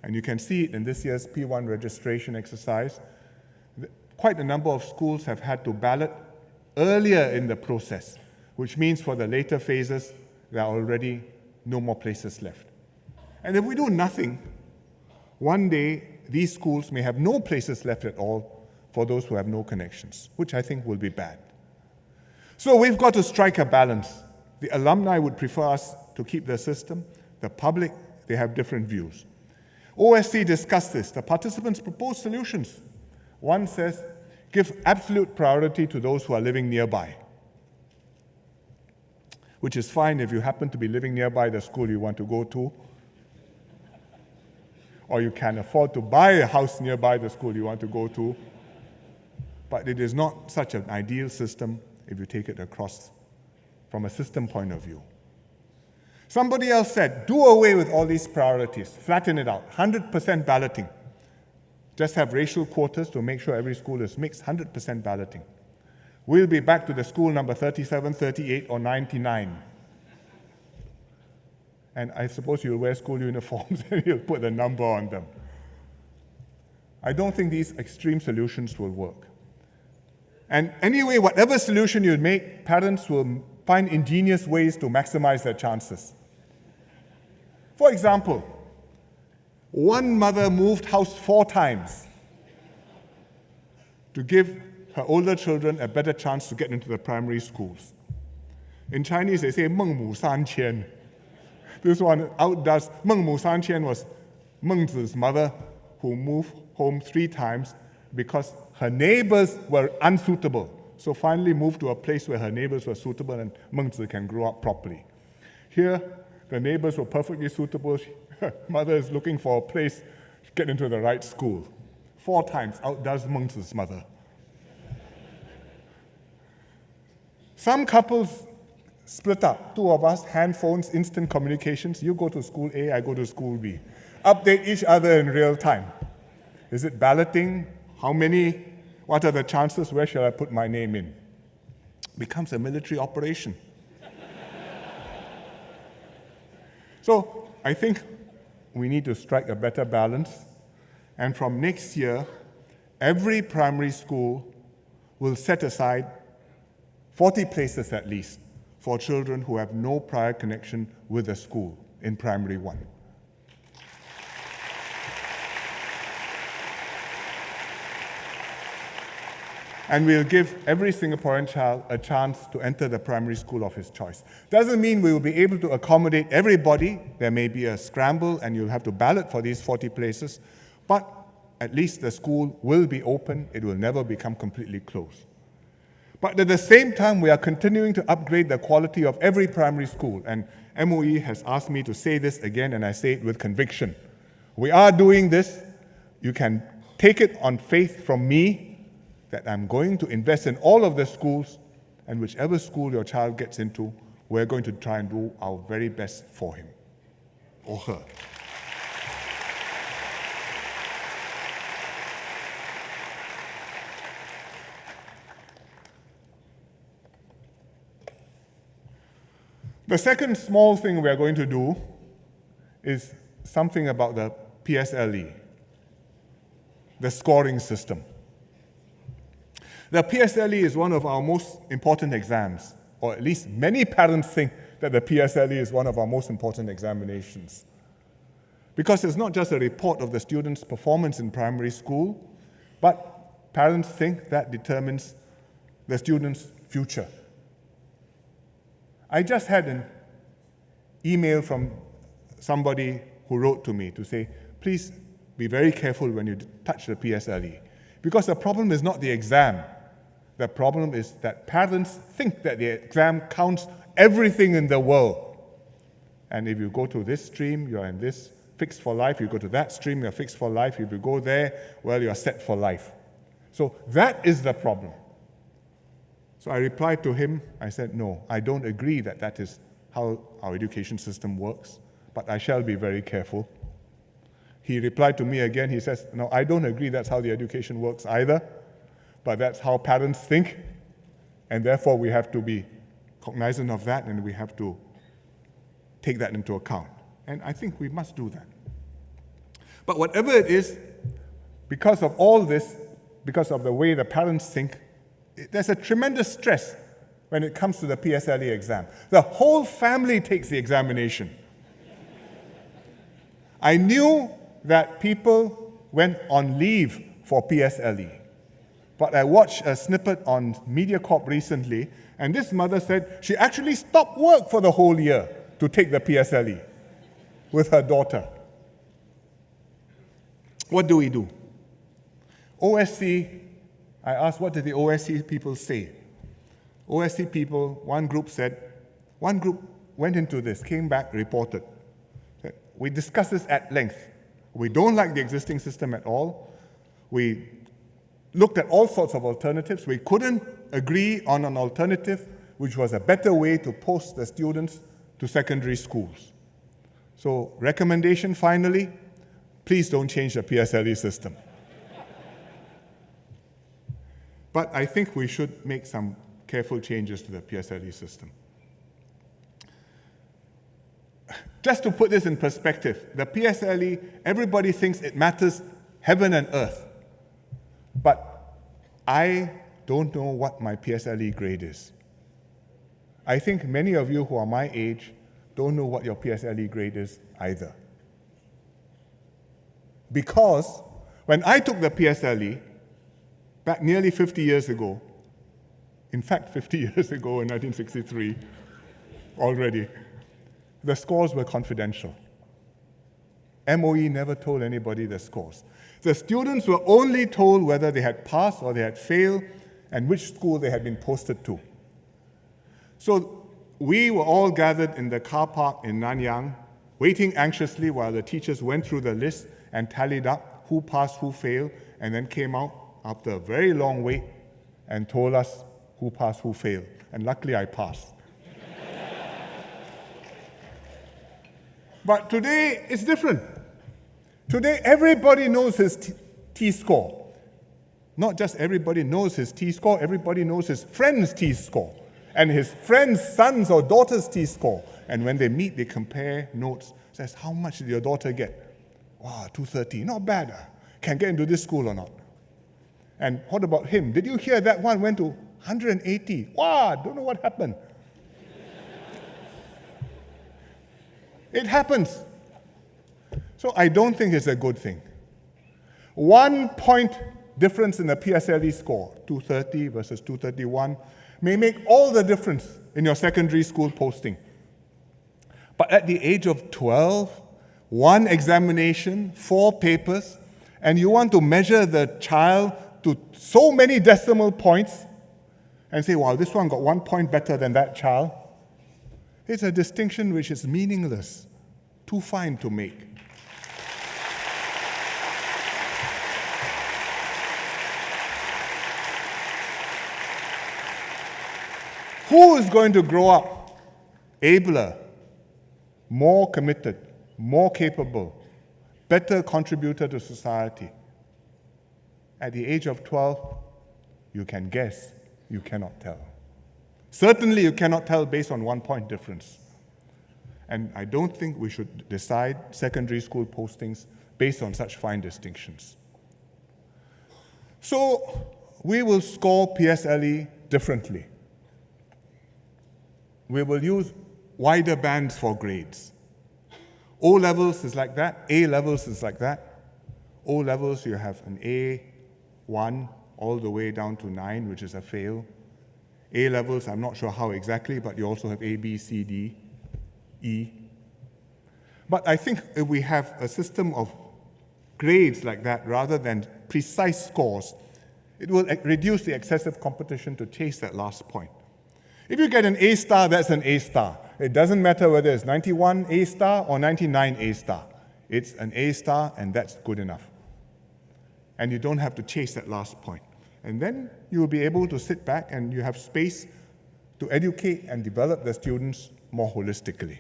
And you can see it in this year's P1 registration exercise. Quite a number of schools have had to ballot earlier in the process, which means for the later phases, there are already no more places left. And if we do nothing, one day these schools may have no places left at all for those who have no connections, which I think will be bad. So we've got to strike a balance. The alumni would prefer us to keep the system. The public, they have different views. OSC discussed this. The participants proposed solutions. One says, give absolute priority to those who are living nearby, which is fine if you happen to be living nearby the school you want to go to. or you can afford to buy a house nearby the school you want to go to. But it is not such an ideal system if you take it across from a system point of view. Somebody else said, do away with all these priorities, flatten it out, 100% balloting. Just have racial quotas to make sure every school is mixed, 100% balloting. We'll be back to the school number 37, 38, or 99. And I suppose you'll wear school uniforms and you'll put the number on them. I don't think these extreme solutions will work. And anyway, whatever solution you make, parents will find ingenious ways to maximize their chances. For example, one mother moved house 4 times to give her older children a better chance to get into the primary schools. In Chinese, they say, 孟母三迁. This one outdoes, 孟母三迁 was Meng Zi's mother who moved home 3 times because her neighbors were unsuitable. So finally moved to a place where her neighbors were suitable and Meng Zi can grow up properly. Here, the neighbors were perfectly suitable. Her mother is looking for a place to get into the right school. 4 times outdoes Meng Zi's mother. Some couples split up. 2 of us, hand phones, instant communications. You go to school A, I go to school B. Update each other in real time. Is it balloting? How many? What are the chances? Where shall I put my name in? Becomes a military operation. So I think we need to strike a better balance. And from next year, every primary school will set aside 40 places at least for children who have no prior connection with the school in primary 1. And we'll give every Singaporean child a chance to enter the primary school of his choice. Doesn't mean we will be able to accommodate everybody. There may be a scramble and you'll have to ballot for these 40 places, but at least the school will be open. It will never become completely closed. But at the same time, we are continuing to upgrade the quality of every primary school. And MOE has asked me to say this again, and I say it with conviction. We are doing this. You can take it on faith from me that I'm going to invest in all of the schools, and whichever school your child gets into, we're going to try and do our very best for him or her. The second small thing we are going to do is something about the PSLE, the scoring system. The PSLE is one of our most important exams, or at least many parents think that the PSLE is one of our most important examinations. Because it's not just a report of the student's performance in primary school, but parents think that determines the student's future. I just had an email from somebody who wrote to me to say, please be very careful when you touch the PSLE. Because the problem is not the exam. The problem is that parents think that the exam counts everything in the world. And if you go to this stream, you're in this fixed for life. You go to that stream, you're fixed for life. If you go there, well, you're set for life. So that is the problem. So I replied to him, I said, no, I don't agree that that is how our education system works, but I shall be very careful. He replied to me again, he says, no, I don't agree that's how the education works either, but that's how parents think, and therefore we have to be cognizant of that and we have to take that into account. And I think we must do that. But whatever it is, because of all this, because of the way the parents think, there's a tremendous stress when it comes to the PSLE exam. The whole family takes the examination. I knew that people went on leave for PSLE, but I watched a snippet on MediaCorp recently, and this mother said she actually stopped work for the whole year to take the PSLE with her daughter. What do we do? OSC, I asked, what did the OSC people say? OSC people, one group went into this, came back, reported. We discussed this at length. We don't like the existing system at all. We looked at all sorts of alternatives. We couldn't agree on an alternative which was a better way to post the students to secondary schools. So, recommendation finally, please don't change the PSLE system. But I think we should make some careful changes to the PSLE system. Just to put this in perspective, the PSLE, everybody thinks it matters heaven and earth. But I don't know what my PSLE grade is. I think many of you who are my age don't know what your PSLE grade is either. Because when I took the PSLE, back nearly 50 years ago, in fact 50 years ago in 1963 already, the scores were confidential. MOE never told anybody the scores. The students were only told whether they had passed or they had failed and which school they had been posted to. So we were all gathered in the car park in Nanyang, waiting anxiously while the teachers went through the list and tallied up who passed, who failed, and then came out after a very long wait and told us who passed, who failed. And luckily I passed. But today it's different. Today everybody knows his T-score. Not just everybody knows his T-score, everybody knows his friend's T-score and his friend's son's or daughter's T-score. And when they meet, they compare notes. Says, how much did your daughter get? Wow, 230. Not bad. Can get into this school or not? And what about him? Did you hear that one went to 180? Wow, don't know what happened. It happens. So I don't think it's a good thing. 1 point difference in the PSLE score, 230 versus 231, may make all the difference in your secondary school posting. But at the age of 12, 1 examination, 4 papers, and you want to measure the child to so many decimal points and say, wow, this one got 1 point better than that child. It's a distinction which is meaningless, too fine to make. Who is going to grow up abler, more committed, more capable, better contributor to society? At the age of 12, you can guess, you cannot tell. Certainly you cannot tell based on 1 point difference. And I don't think we should decide secondary school postings based on such fine distinctions. So we will score PSLE differently. We will use wider bands for grades. O-levels is like that, A-levels is like that. O-levels, you have an A1 all the way down to 9, which is a fail. A-levels, I'm not sure how exactly, but you also have A, B, C, D, E. But I think if we have a system of grades like that rather than precise scores, it will reduce the excessive competition to chase that last point. If you get an A star, that's an A star. It doesn't matter whether it's 91 A star or 99 A star. It's an A star, and that's good enough. And you don't have to chase that last point. And then you will be able to sit back and you have space to educate and develop the students more holistically.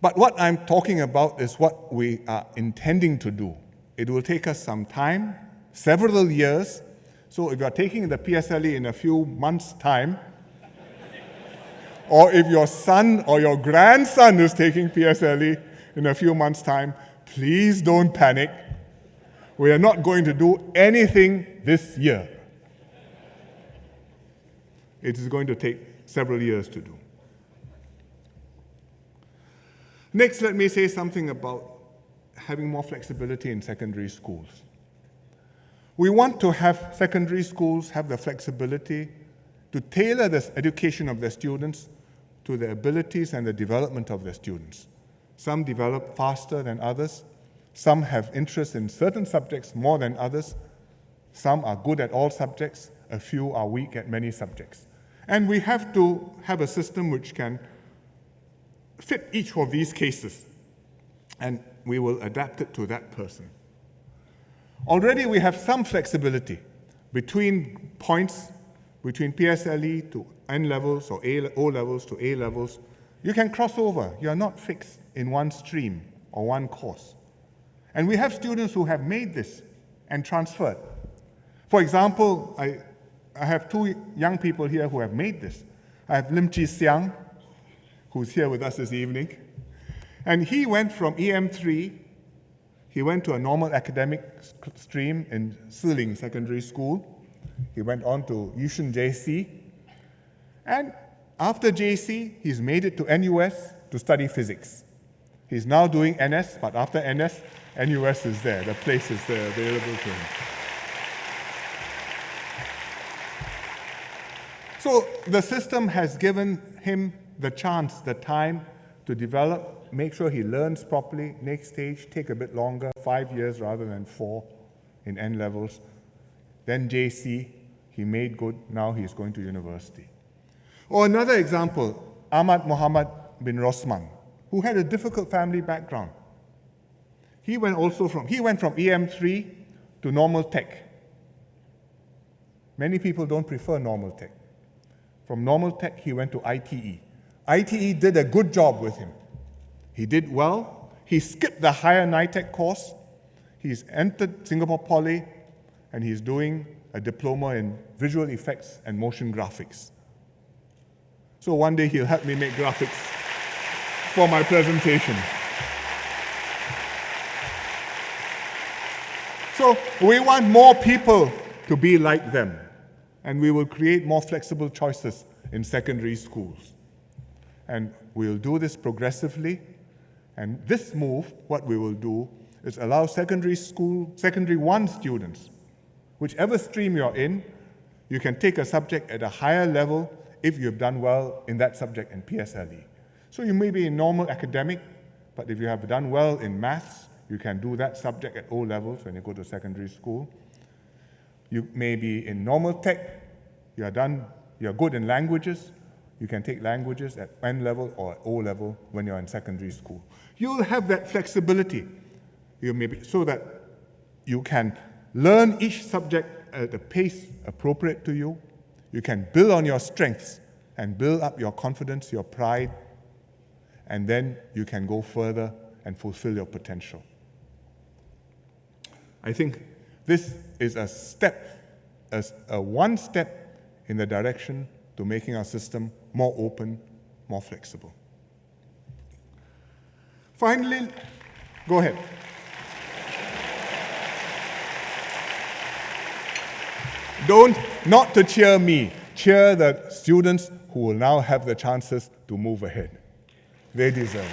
But what I'm talking about is what we are intending to do. It will take us some time, several years. So if you're taking the PSLE in a few months' time, or if your son or your grandson is taking PSLE in a few months' time, please don't panic. We are not going to do anything this year. It is going to take several years to do. Next, let me say something about having more flexibility in secondary schools. We want to have secondary schools have the flexibility to tailor the education of their students to the abilities and the development of their students. Some develop faster than others. Some have interest in certain subjects more than others. Some are good at all subjects. A few are weak at many subjects. And we have to have a system which can fit each of these cases. And we will adapt it to that person. Already we have some flexibility between points, between PSLE to N levels or O levels to A levels. You can cross over. You're not fixed in one stream or one course. And we have students who have made this and transferred. For example, I have two young people here who have made this. I have Lim Chi Siang, who's here with us this evening. And he went from EM3, he went to a normal academic stream in Siling Secondary School. He went on to Yushin JC. And after JC, he's made it to NUS to study physics. He's now doing NS, but after NS, NUS is there. The place is there available to him. So the system has given him the chance, the time to develop, make sure he learns properly. Next stage, take a bit longer, 5 years rather than 4 in N levels. Then JC, he made good, now he's going to university. Or another example, Ahmad Muhammad bin Rosman, who had a difficult family background. He went from EM3 to normal tech. Many people don't prefer normal tech. From normal tech, he went to ITE. ITE did a good job with him. He did well. He skipped the higher NITEC course. He's entered Singapore Poly, and he's doing a diploma in visual effects and motion graphics. So one day he'll help me make graphics for my presentation. So we want more people to be like them, and we will create more flexible choices in secondary schools. And we'll do this progressively. And this move, what we will do, is allow secondary 1 students, whichever stream you're in, you can take a subject at a higher level if you've done well in that subject in PSLE. So you may be in normal academic, but if you have done well in maths, you can do that subject at O levels when you go to secondary school. You may be in normal tech, you're good in languages, you can take languages at N level or at O level when you're in secondary school. You'll have that flexibility so that you can learn each subject at a pace appropriate to you. You can build on your strengths and build up your confidence, your pride, and then you can go further and fulfill your potential. I think this is one step in the direction to making our system more open, more flexible. Finally, go ahead. Not to cheer me, cheer the students who will now have the chances to move ahead. They deserve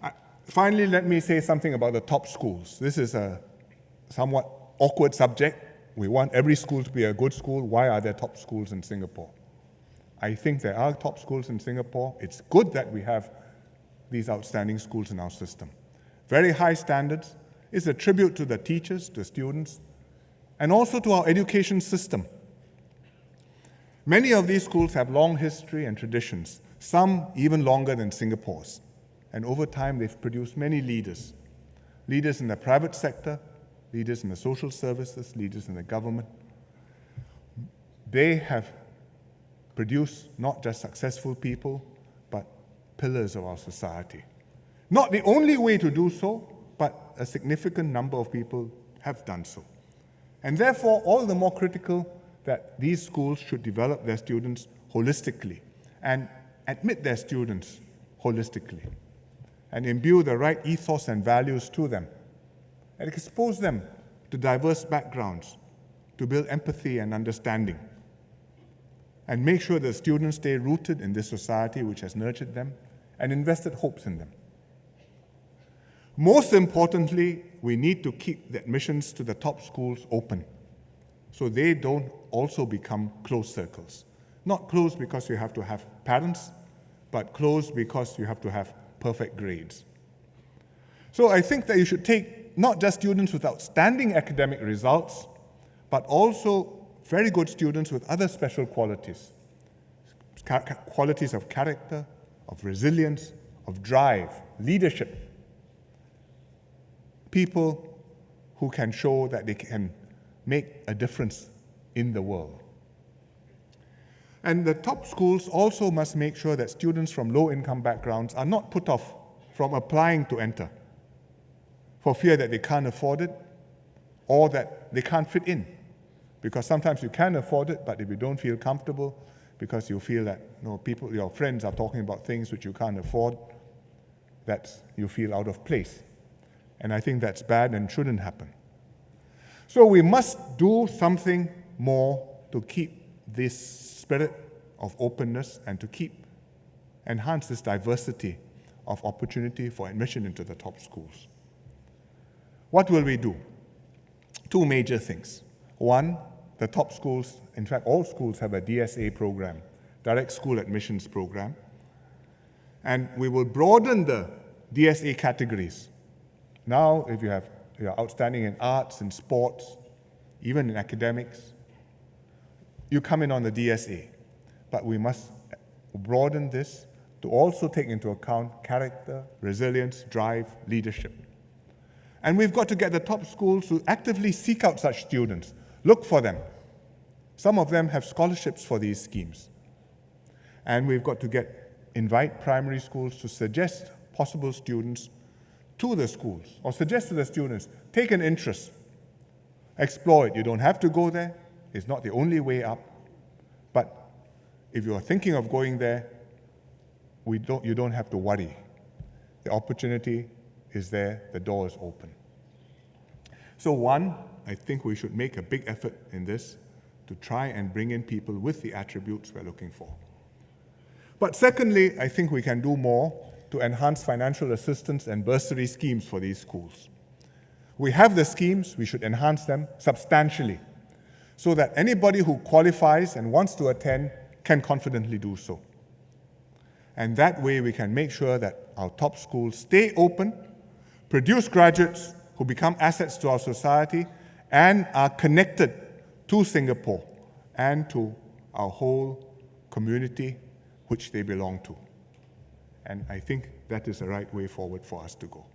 it. Finally, let me say something about the top schools. This is a somewhat awkward subject. We want every school to be a good school. Why are there top schools in Singapore? I think there are top schools in Singapore. It's good that we have these outstanding schools in our system. Very high standards. It's a tribute to the teachers, to students, and also to our education system. Many of these schools have long history and traditions, some even longer than Singapore's. And over time, they've produced many leaders. Leaders in the private sector, leaders in the social services, leaders in the government. They have produced not just successful people, but pillars of our society. Not the only way to do so, but a significant number of people have done so. And therefore, all the more critical that these schools should develop their students holistically and admit their students holistically and imbue the right ethos and values to them and expose them to diverse backgrounds to build empathy and understanding and make sure that students stay rooted in this society which has nurtured them and invested hopes in them. Most importantly, we need to keep the admissions to the top schools open so they don't also become closed circles. Not closed because you have to have parents, but closed because you have to have perfect grades. So I think that you should take not just students with outstanding academic results, but also very good students with other special qualities. qualities of character, of resilience, of drive, leadership. People who can show that they can make a difference in the world. And the top schools also must make sure that students from low-income backgrounds are not put off from applying to enter for fear that they can't afford it or that they can't fit in. Because sometimes you can afford it, but if you don't feel comfortable because you feel that people, your friends are talking about things which you can't afford, that you feel out of place. And I think that's bad and shouldn't happen. So we must do something more to keep this spirit of openness and to enhance this diversity of opportunity for admission into the top schools. What will we do? Two major things. One, the top schools, in fact all schools have a DSA program, Direct School Admissions Program, and we will broaden the DSA categories. Now, if you're outstanding in arts, in sports, even in academics, you come in on the DSA. But we must broaden this to also take into account character, resilience, drive, leadership. And we've got to get the top schools to actively seek out such students, look for them. Some of them have scholarships for these schemes. And we've got to invite primary schools to suggest possible students to the schools, or suggest to the students, take an interest, explore it. You don't have to go there. It's not the only way up. But if you are thinking of going there, you don't have to worry. The opportunity is there, the door is open. So one, I think we should make a big effort in this to try and bring in people with the attributes we're looking for. But secondly, I think we can do more to enhance financial assistance and bursary schemes for these schools. We have the schemes, we should enhance them substantially so that anybody who qualifies and wants to attend can confidently do so. And that way we can make sure that our top schools stay open, produce graduates who become assets to our society and are connected to Singapore and to our whole community which they belong to. And I think that is the right way forward for us to go.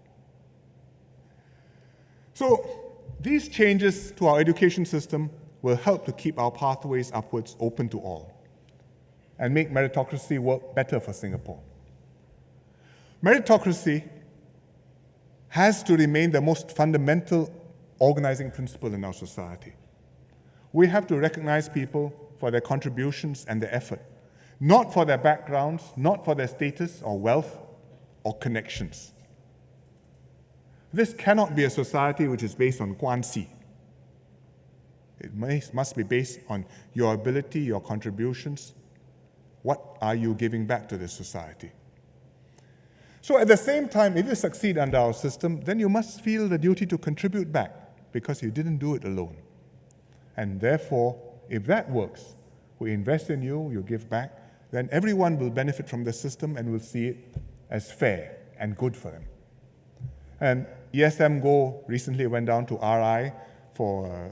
So these changes to our education system will help to keep our pathways upwards open to all and make meritocracy work better for Singapore. Meritocracy has to remain the most fundamental organizing principle in our society. We have to recognize people for their contributions and their effort, not for their backgrounds, not for their status or wealth or connections. This cannot be a society which is based on guanxi. It must be based on your ability, your contributions. What are you giving back to this society? So at the same time, if you succeed under our system, then you must feel the duty to contribute back because you didn't do it alone. And therefore, if that works, we invest in you, you give back, then everyone will benefit from the system and will see it as fair and good for them. And ESM Go recently went down to RI for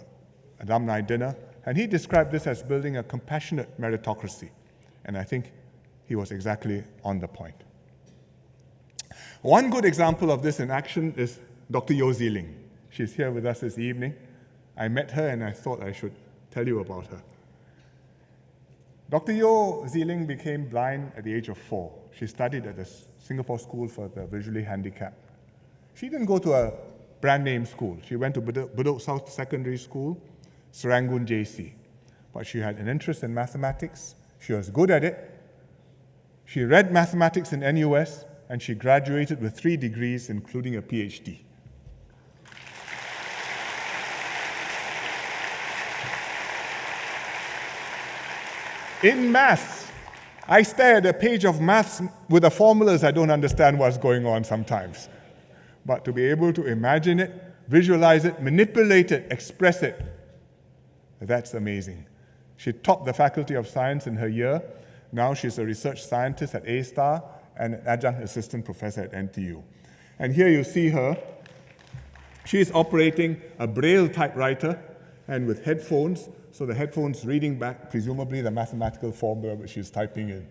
alumni dinner, and he described this as building a compassionate meritocracy. And I think he was exactly on the point. One good example of this in action is Dr. Yeo Ziling. She's here with us this evening. I met her and I thought I should tell you about her. Dr. Yeo Ziling became blind at the age of 4. She studied at the Singapore School for the Visually Handicapped. She didn't go to a brand name school. She went to Bedok South Secondary School, Serangoon JC. But she had an interest in mathematics. She was good at it. She read mathematics in NUS, and she graduated with 3 degrees, including a PhD. In maths, I stare at a page of maths with the formulas. I don't understand what's going on sometimes. But to be able to imagine it, visualize it, manipulate it, express it, that's amazing. She topped the Faculty of Science in her year. Now she's a research scientist at A-Star and an adjunct assistant professor at NTU. And here you see her. She's operating a Braille typewriter and with headphones So the headphone's reading back, presumably the mathematical formula which she's typing in.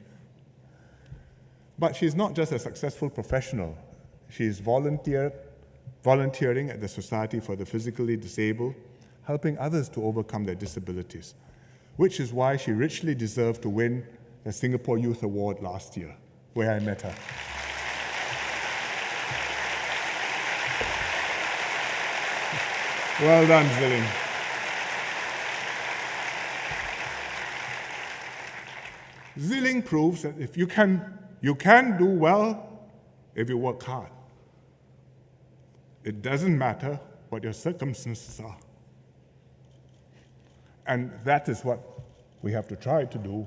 But she's not just a successful professional. She's volunteering at the Society for the Physically Disabled, helping others to overcome their disabilities, which is why she richly deserved to win the Singapore Youth Award last year, where I met her. Well done, Zilling. Zilling proves that if you can do well if you work hard. It doesn't matter what your circumstances are. And that is what we have to try to do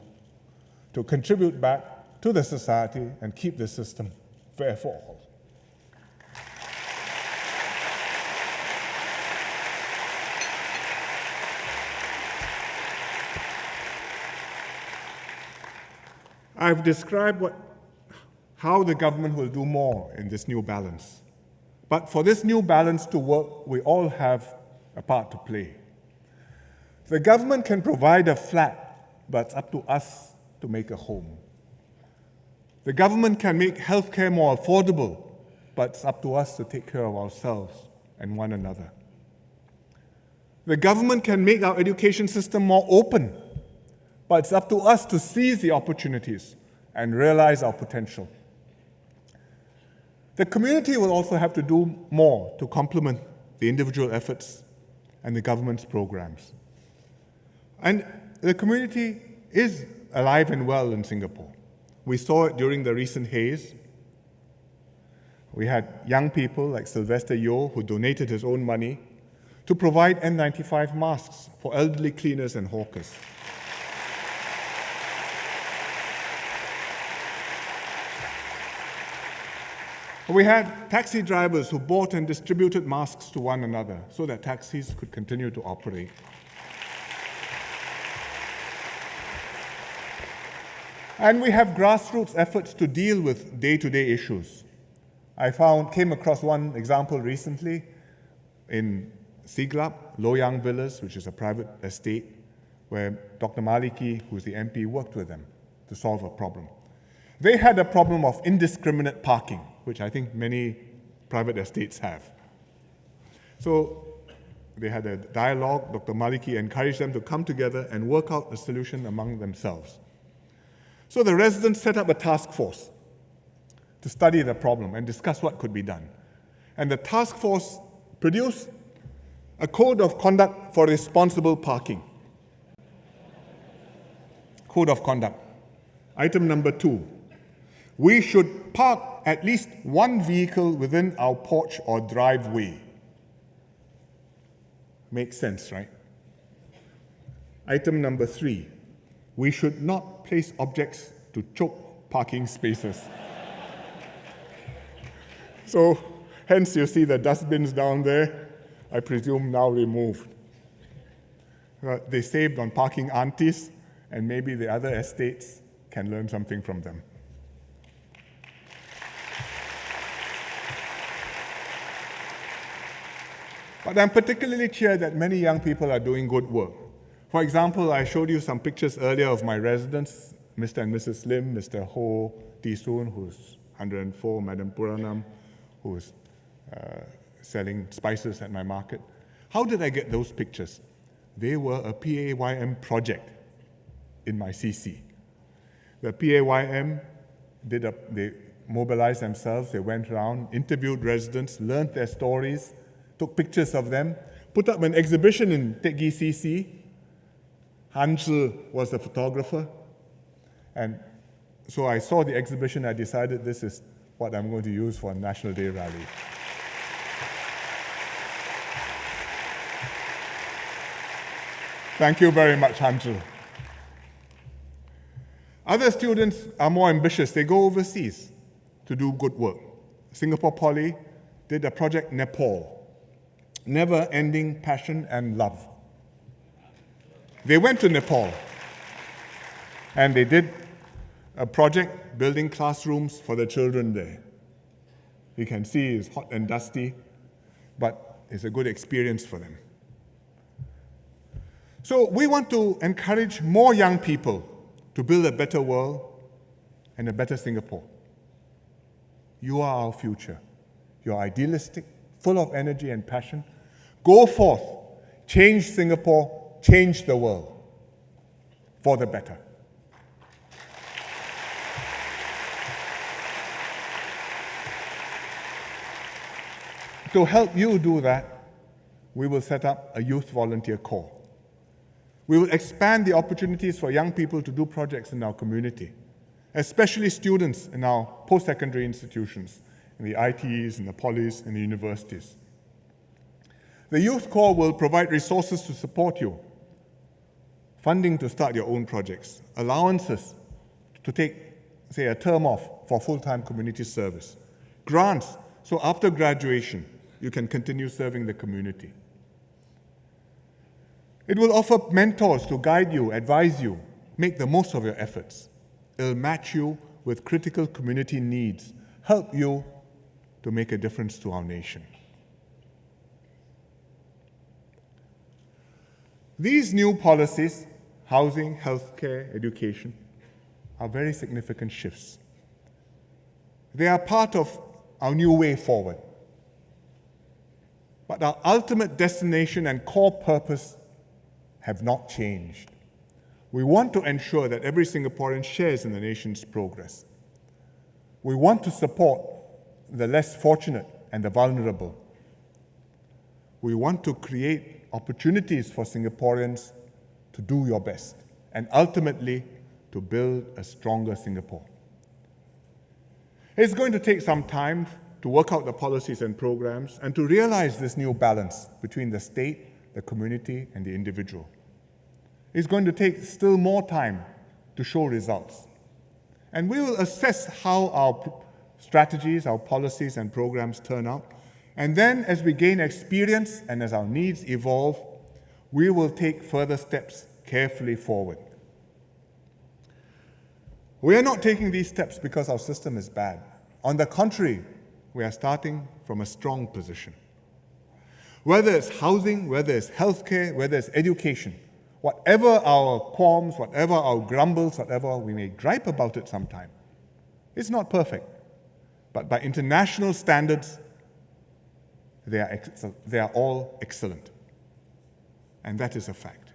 to contribute back to the society and keep the system fair for all. I've described how the government will do more in this new balance. But for this new balance to work, we all have a part to play. The government can provide a flat, but it's up to us to make a home. The government can make healthcare more affordable, but it's up to us to take care of ourselves and one another. The government can make our education system more open, but it's up to us to seize the opportunities and realize our potential. The community will also have to do more to complement the individual efforts and the government's programs. And the community is alive and well in Singapore. We saw it during the recent haze. We had young people like Sylvester Yeo, who donated his own money to provide N95 masks for elderly cleaners and hawkers. We had taxi drivers who bought and distributed masks to one another so that taxis could continue to operate. And we have grassroots efforts to deal with day-to-day issues. I came across one example recently in Siglap, Loyang Villas, which is a private estate, where Dr. Maliki, who's the MP, worked with them to solve a problem. They had a problem of indiscriminate parking, which I think many private estates have. So they had a dialogue. Dr. Maliki encouraged them to come together and work out a solution among themselves. So the residents set up a task force to study the problem and discuss what could be done. And the task force produced a code of conduct for responsible parking. Code of conduct. Item number 2. We should park at least one vehicle within our porch or driveway. Makes sense, right? Item number 3. We should not place objects to choke parking spaces. So, hence you see the dustbins down there, I presume now removed. They saved on parking aunties, and maybe the other estates can learn something from them. But I'm particularly cheered that many young people are doing good work. For example, I showed you some pictures earlier of my residents, Mr. and Mrs. Lim, Mr. Ho Tisoon, who's 104, Madam Puranam, who's selling spices at my market. How did I get those pictures? They were a PAYM project in my CC. The PAYM they mobilized themselves, they went around, interviewed residents, learned their stories, took pictures of them, put up an exhibition in Tegi CC. Han Zhi was the photographer. And so I saw the exhibition, I decided this is what I'm going to use for a National Day rally. Thank you very much, Han Zhi. Other students are more ambitious. They go overseas to do good work. Singapore Poly did a project Nepal, Never-Ending Passion and Love. They went to Nepal and they did a project building classrooms for the children there. You can see it's hot and dusty, but it's a good experience for them. So we want to encourage more young people to build a better world and a better Singapore. You are our future. You're idealistic, full of energy and passion. Go forth, change Singapore, change the world for the better. To help you do that, we will set up a youth volunteer corps. We will expand the opportunities for young people to do projects in our community, especially students in our post-secondary institutions, in the ITEs, in the polys, and the universities. The Youth Corps will provide resources to support you, funding to start your own projects, allowances to take, say, a term off for full-time community service, grants, so after graduation, you can continue serving the community. It will offer mentors to guide you, advise you, make the most of your efforts. It will match you with critical community needs, help you to make a difference to our nation. These new policies, housing, healthcare, education, are very significant shifts. They are part of our new way forward. But our ultimate destination and core purpose have not changed. We want to ensure that every Singaporean shares in the nation's progress. We want to support the less fortunate and the vulnerable. We want to create opportunities for Singaporeans to do your best and ultimately to build a stronger Singapore. It's going to take some time to work out the policies and programs and to realize this new balance between the state, the community, and the individual. It's going to take still more time to show results. And we will assess how our strategies, our policies, and programs turn out. And then, as we gain experience and as our needs evolve, we will take further steps carefully forward. We are not taking these steps because our system is bad. On the contrary, we are starting from a strong position. Whether it's housing, whether it's healthcare, whether it's education, whatever our qualms, whatever our grumbles, whatever we may gripe about it sometime, it's not perfect. But by international standards, they are all excellent. And that is a fact.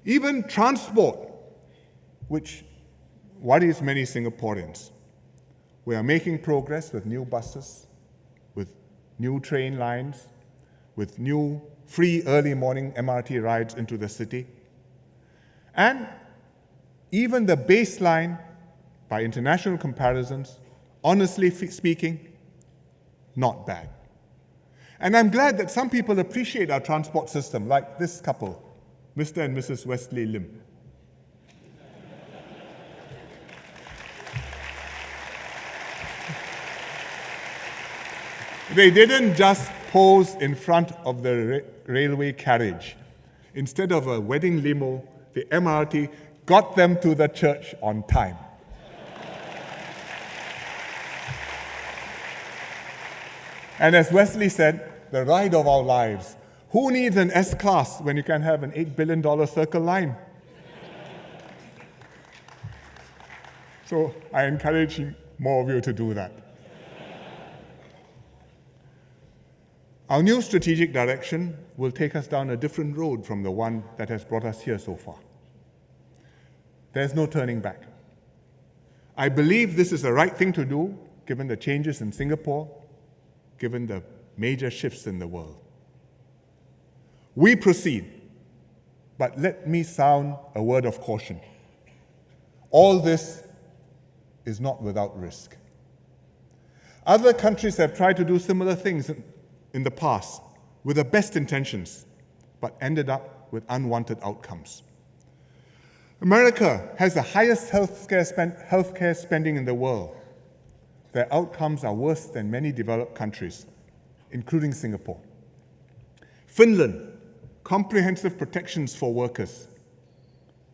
Even transport, which worries many Singaporeans, we are making progress with new buses, with new train lines, with new free early morning MRT rides into the city. And even the baseline, by international comparisons, honestly speaking, not bad. And I'm glad that some people appreciate our transport system, like this couple, Mr. and Mrs. Wesley Lim. They didn't just pose in front of the railway carriage. Instead of a wedding limo, the MRT got them to the church on time. And as Wesley said, the ride of our lives. Who needs an S-Class when you can have an $8 billion Circle Line? So I encourage more of you to do that. Our new strategic direction will take us down a different road from the one that has brought us here so far. There's no turning back. I believe this is the right thing to do, given the changes in Singapore, given the major shifts in the world. We proceed, but let me sound a word of caution. All this is not without risk. Other countries have tried to do similar things in the past with the best intentions, but ended up with unwanted outcomes. America has the highest healthcare spending in the world. Their outcomes are worse than many developed countries, including Singapore. Finland, comprehensive protections for workers,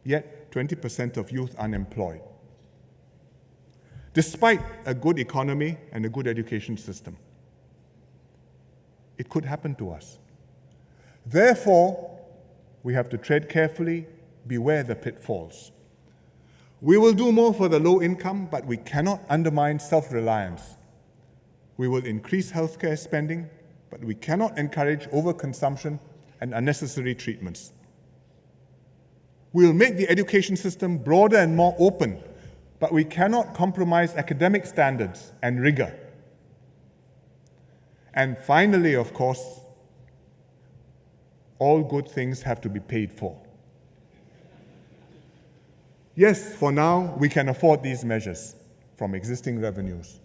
yet 20% of youth unemployed. Despite a good economy and a good education system. It could happen to us. Therefore, We have to tread carefully, beware the pitfalls. We will do more for the low income, but we cannot undermine self-reliance. We will increase healthcare spending, but we cannot encourage overconsumption and unnecessary treatments. We'll make the education system broader and more open, but we cannot compromise academic standards and rigor. And finally, of course, all good things have to be paid for. Yes, for now, we can afford these measures from existing revenues.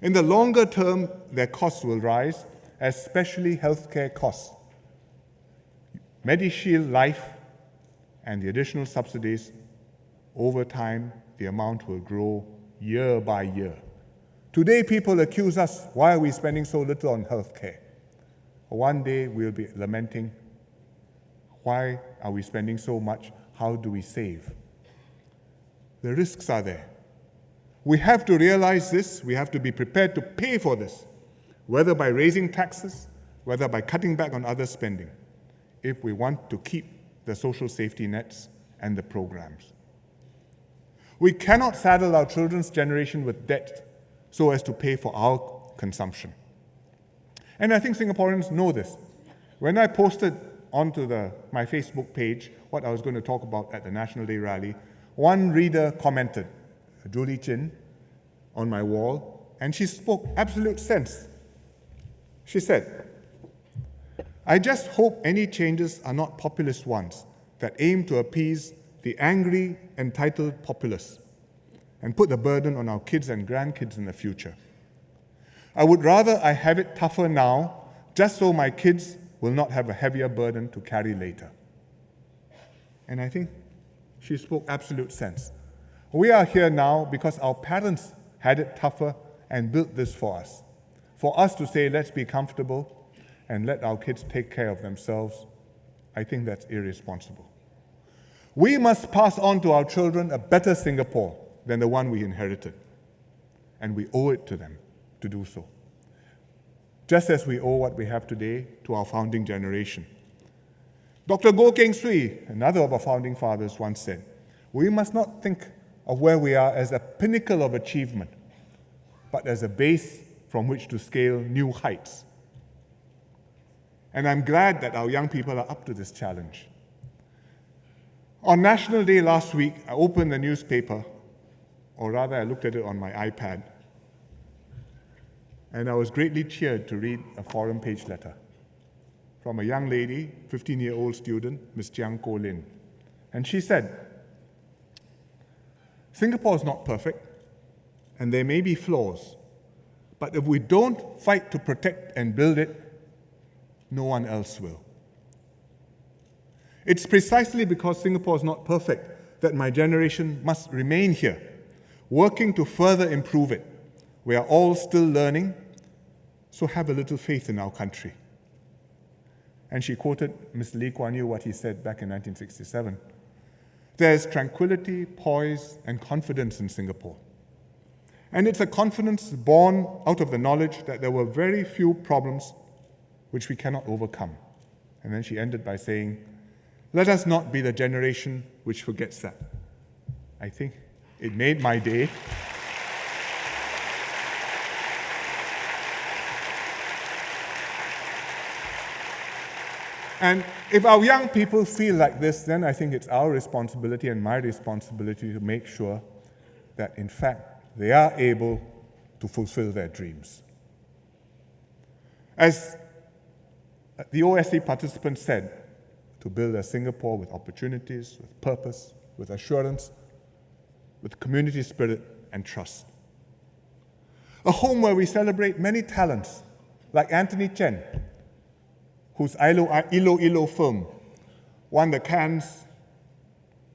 In the longer term, their costs will rise, especially healthcare costs. MediShield Life and the additional subsidies, over time, the amount will grow year by year. Today, people accuse us, why are we spending so little on healthcare? One day, we'll be lamenting, why are we spending so much? How do we save? The risks are there. We have to realize this. We have to be prepared to pay for this, whether by raising taxes, whether by cutting back on other spending, if we want to keep the social safety nets and the programs. We cannot saddle our children's generation with debt so as to pay for our consumption. And I think Singaporeans know this. When I posted onto my Facebook page what I was going to talk about at the National Day rally, one reader commented, Julie Chin, on my wall, and she spoke absolute sense. She said, "I just hope any changes are not populist ones that aim to appease the angry, entitled populace and put the burden on our kids and grandkids in the future. I would rather I have it tougher now, just so my kids will not have a heavier burden to carry later." And I think she spoke absolute sense. We are here now because our parents had it tougher and built this for us. For us to say, let's be comfortable and let our kids take care of themselves, I think that's irresponsible. We must pass on to our children a better Singapore than the one we inherited. And we owe it to them to do so. Just as we owe what we have today to our founding generation. Dr. Goh Keng Swee, another of our founding fathers, once said, "We must not think of where we are as a pinnacle of achievement, but as a base from which to scale new heights." And I'm glad that our young people are up to this challenge. On National Day last week, I opened the newspaper, or rather I looked at it on my iPad, and I was greatly cheered to read a forum page letter from a young lady, 15-year-old student, Ms. Jiang Ko Lin. And she said, "Singapore is not perfect, and there may be flaws, but if we don't fight to protect and build it, no one else will. It's precisely because Singapore is not perfect that my generation must remain here, working to further improve it. We are all still learning, so have a little faith in our country." And she quoted Mr. Lee Kuan Yew, what he said back in 1967. "There's tranquility, poise, and confidence in Singapore. And it's a confidence born out of the knowledge that there were very few problems which we cannot overcome." And then she ended by saying, "Let us not be the generation which forgets that." I think it made my day. And if our young people feel like this, then I think it's our responsibility and my responsibility to make sure that, in fact, they are able to fulfill their dreams. As the OSCE participants said, to build a Singapore with opportunities, with purpose, with assurance, with community spirit and trust. A home where we celebrate many talents, like Anthony Chen, whose Ilo Ilo film won the Cannes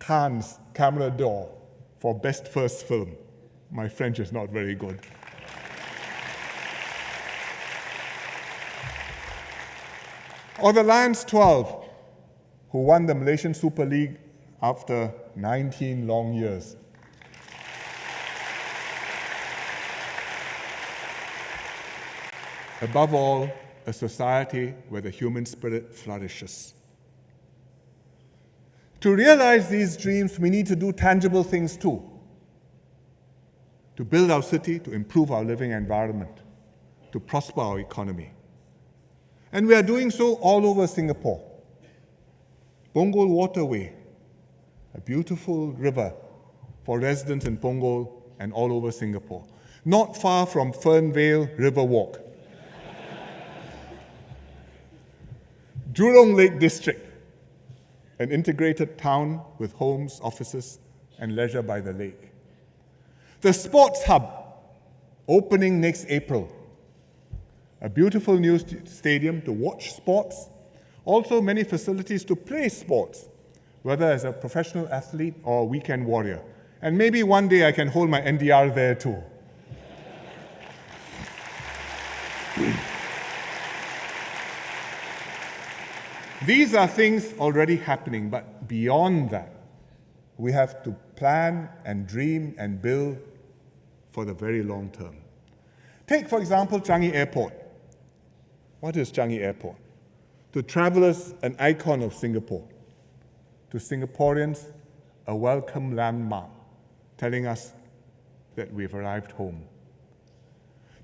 Camera d'Or for Best First Film. My French is not very good. Or the Lions 12, who won the Malaysian Super League after 19 long years. Above all, a society where the human spirit flourishes. To realize these dreams, we need to do tangible things too. To build our city, to improve our living environment, to prosper our economy. And we are doing so all over Singapore. Punggol Waterway, a beautiful river for residents in Punggol and all over Singapore, not far from Fernvale River Walk. Jurong Lake District, an integrated town with homes, offices, and leisure by the lake. The Sports Hub, opening next April. A beautiful new stadium to watch sports, also many facilities to play sports, whether as a professional athlete or a weekend warrior. And maybe one day I can hold my NDR there too. These are things already happening, but beyond that, we have to plan and dream and build for the very long term. Take, for example, Changi Airport. What is Changi Airport? To travelers, an icon of Singapore. To Singaporeans, a welcome landmark, telling us that we've arrived home.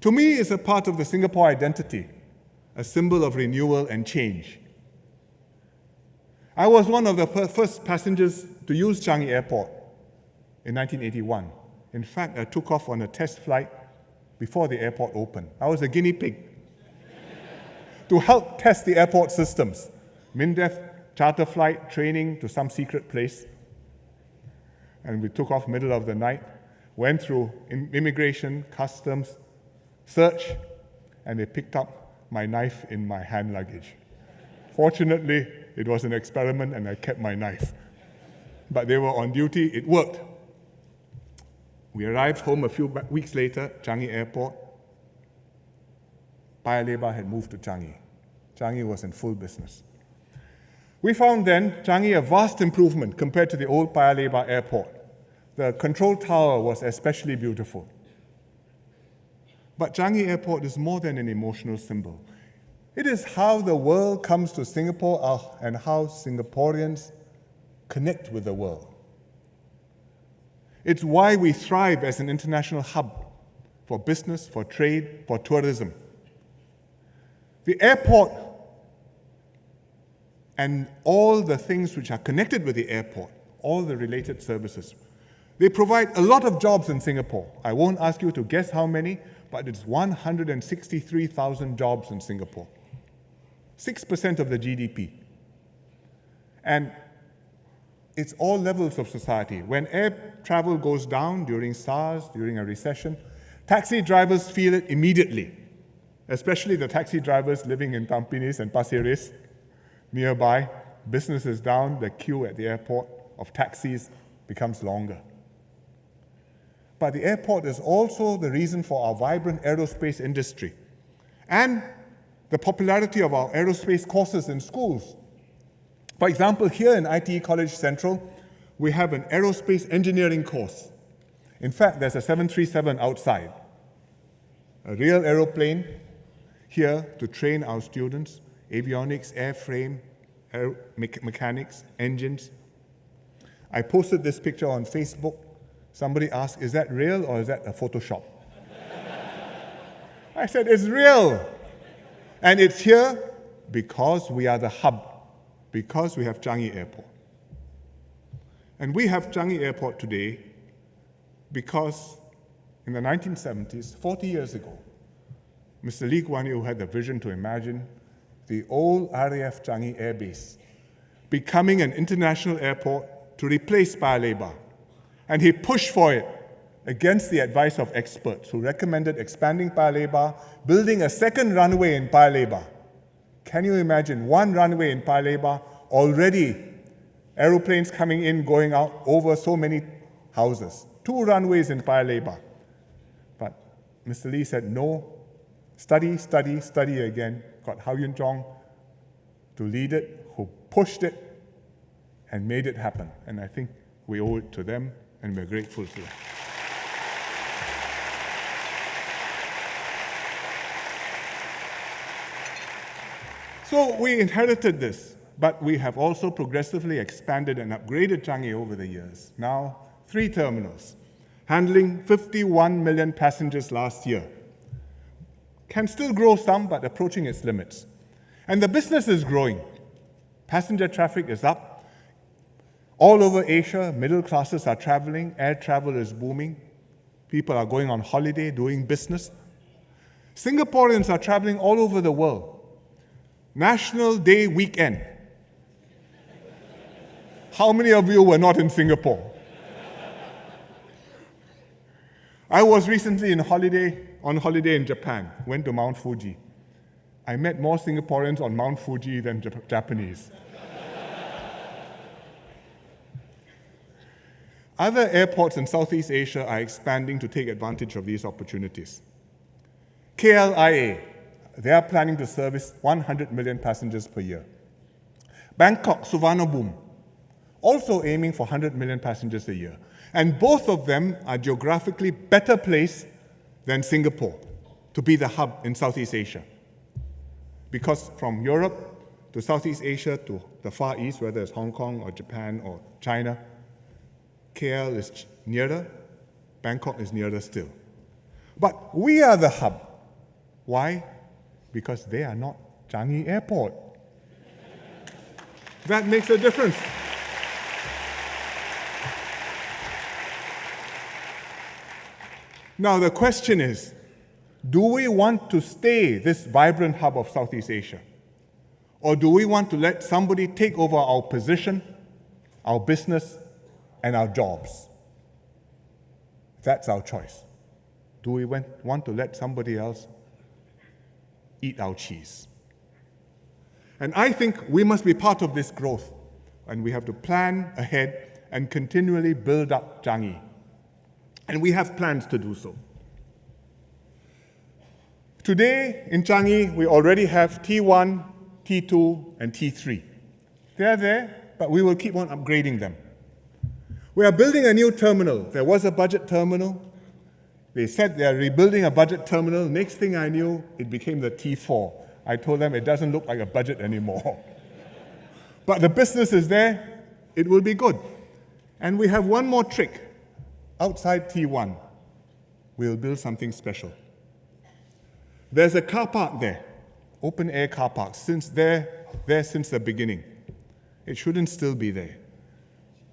To me, it's a part of the Singapore identity, a symbol of renewal and change. I was one of the first passengers to use Changi Airport in 1981. In fact, I took off on a test flight before the airport opened. I was a guinea pig to help test the airport systems. MINDEF charter flight training to some secret place. And we took off middle of the night, went through immigration, customs, search, and they picked up my knife in my hand luggage. Fortunately, it was an experiment and I kept my knife. But they were on duty, it worked. We arrived home a few weeks later, Changi Airport. Paya Lebar had moved to Changi. Changi was in full business. We found then Changi a vast improvement compared to the old Paya Lebar Airport. The control tower was especially beautiful. But Changi Airport is more than an emotional symbol. It is how the world comes to Singapore and how Singaporeans connect with the world. It's why we thrive as an international hub for business, for trade, for tourism. The airport and all the things which are connected with the airport, all the related services, they provide a lot of jobs in Singapore. I won't ask you to guess how many, but it's 163,000 jobs in Singapore. 6% of the GDP. And it's all levels of society. When air travel goes down during SARS, during a recession, taxi drivers feel it immediately, especially the taxi drivers living in Tampines and Pasir Ris. Nearby, business is down, the queue at the airport of taxis becomes longer. But the airport is also the reason for our vibrant aerospace industry and the popularity of our aerospace courses in schools. For example, here in ITE College Central, we have an aerospace engineering course. In fact, there's a 737 outside, a real aeroplane here to train our students, avionics, airframe, mechanics, engines. I posted this picture on Facebook. Somebody asked, is that real or is that a Photoshop? I said, it's real. And it's here because we are the hub, because we have Changi Airport. And we have Changi Airport today because in the 1970s, 40 years ago, Mr. Lee Hsien Loong had the vision to imagine the old RAF Changi Air Base becoming an international airport to replace Paya Lebar. And he pushed for it against the advice of experts who recommended expanding Paya Lebar, building a second runway in Paya Lebar. Can you imagine one runway in Paya Lebar, already aeroplanes coming in, going out over so many houses. 2 runways in Paya Lebar. But Mr. Lee said, no, study, study, study again. Got Hau Yun Chong to lead it, who pushed it and made it happen. And I think we owe it to them, and we're grateful to them. So we inherited this. but we have also progressively expanded and upgraded Changi over the years. Now, 3 terminals, handling 51 million passengers last year. Can still grow some, but approaching its limits. And the business is growing. Passenger traffic is up. All over Asia, middle classes are traveling, air travel is booming. People are going on holiday, doing business. Singaporeans are traveling all over the world. National Day weekend. How many of you were not in Singapore? I was recently on holiday in Japan, went to Mount Fuji. I met more Singaporeans on Mount Fuji than Japanese. Other airports in Southeast Asia are expanding to take advantage of these opportunities. KLIA, they are planning to service 100 million passengers per year. Bangkok, Suvarnabhumi, also aiming for 100 million passengers a year. And both of them are geographically better placed than Singapore to be the hub in Southeast Asia. Because from Europe to Southeast Asia to the Far East, whether it's Hong Kong or Japan or China, KL is nearer, Bangkok is nearer still. But we are the hub. Why? Because they are not Changi Airport. That makes a difference. Now the question is, do we want to stay this vibrant hub of Southeast Asia? Or do we want to let somebody take over our position, our business, and our jobs? That's our choice. Do we want to let somebody else eat our cheese? And I think we must be part of this growth, and we have to plan ahead and continually build up Changi. And we have plans to do so. Today in Changi, we already have T1, T2, and T3. They are there, but we will keep on upgrading them. We are building a new terminal. There was a budget terminal. They said they are rebuilding a budget terminal. Next thing I knew, it became the T4. I told them it doesn't look like a budget anymore. But the business is there. It will be good. And we have one more trick. Outside T1, we'll build something special. There's a car park there, open air car park, since the beginning. It shouldn't still be there.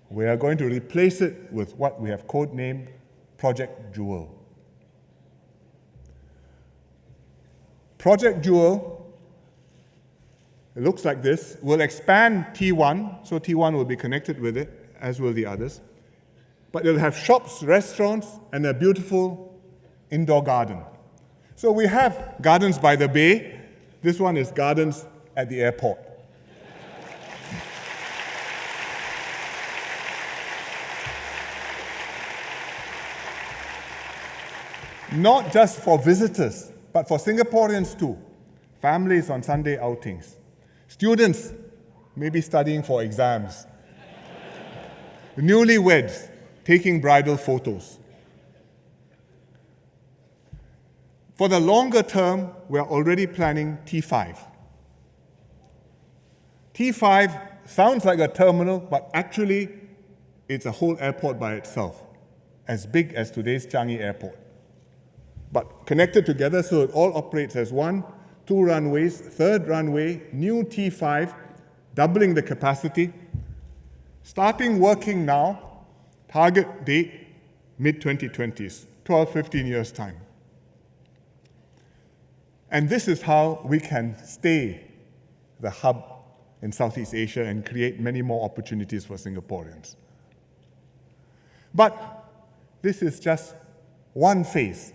We are going to replace it with what we have codenamed Project Jewel. Project Jewel, it looks like this, will expand T1, so T1 will be connected with it, as will the others. But it'll have shops, restaurants, and a beautiful indoor garden. So we have gardens by the bay. This one is gardens at the airport. Not just for visitors, but for Singaporeans too. Families on Sunday outings. Students maybe studying for exams. Newlyweds taking bridal photos. For the longer term, we are already planning T5. T5 sounds like a terminal, but actually it's a whole airport by itself, as big as today's Changi Airport. But connected together so it all operates as one, 2 runways, 3rd runway, new T5, doubling the capacity, starting working now. Target date, mid-2020s, 12, 15 years' time. And this is how we can stay the hub in Southeast Asia and create many more opportunities for Singaporeans. But this is just one phase.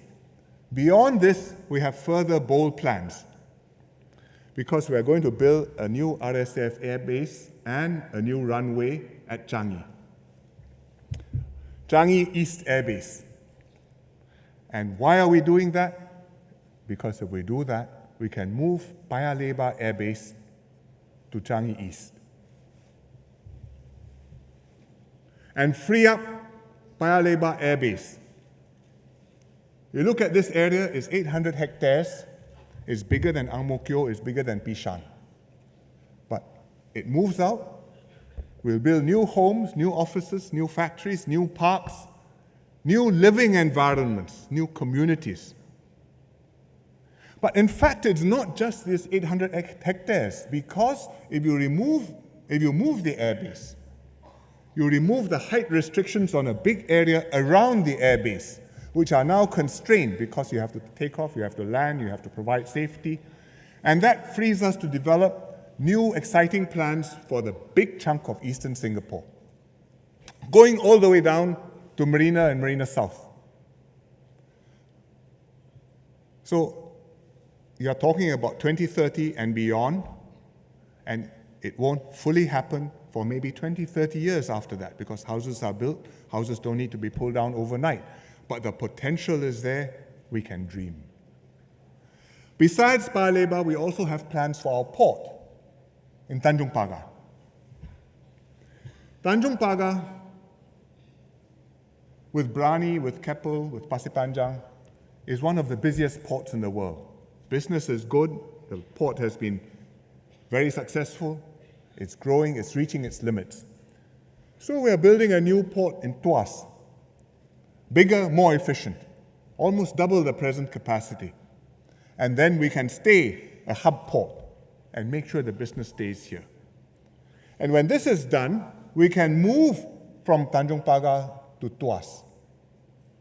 Beyond this, we have further bold plans because we are going to build a new RSF airbase and a new runway at Changi. Changi East Air Base. And why are we doing that? Because if we do that, we can move Paya Lebar Air Base to Changi East. And free up Paya Lebar Air Base. You look at this area, it's 800 hectares. It's bigger than Ang Mo Kio, it's bigger than Bishan. But it moves out, we'll build new homes, new offices, new factories, new parks, new living environments, new communities. But in fact, it's not just this 800 hectares, because if you move the airbase, you remove the height restrictions on a big area around the airbase, which are now constrained because you have to take off, you have to land, you have to provide safety. And that frees us to develop new exciting plans for the big chunk of eastern Singapore, going all the way down to Marina and Marina South. So you're talking about 2030 and beyond, and it won't fully happen for maybe 20, 30 years after that, because houses are built, houses don't need to be pulled down overnight. But the potential is there, we can dream. Besides Paya Lebar, we also have plans for our port in Tanjung Pagar. Tanjung Pagar, with Brani, with Keppel, with Pasir Panjang, is one of the busiest ports in the world. Business is good, the port has been very successful, it's growing, it's reaching its limits. So we are building a new port in Tuas, bigger, more efficient, almost double the present capacity. And then we can stay a hub port and make sure the business stays here. And when this is done, we can move from Tanjung Pagar to Tuas.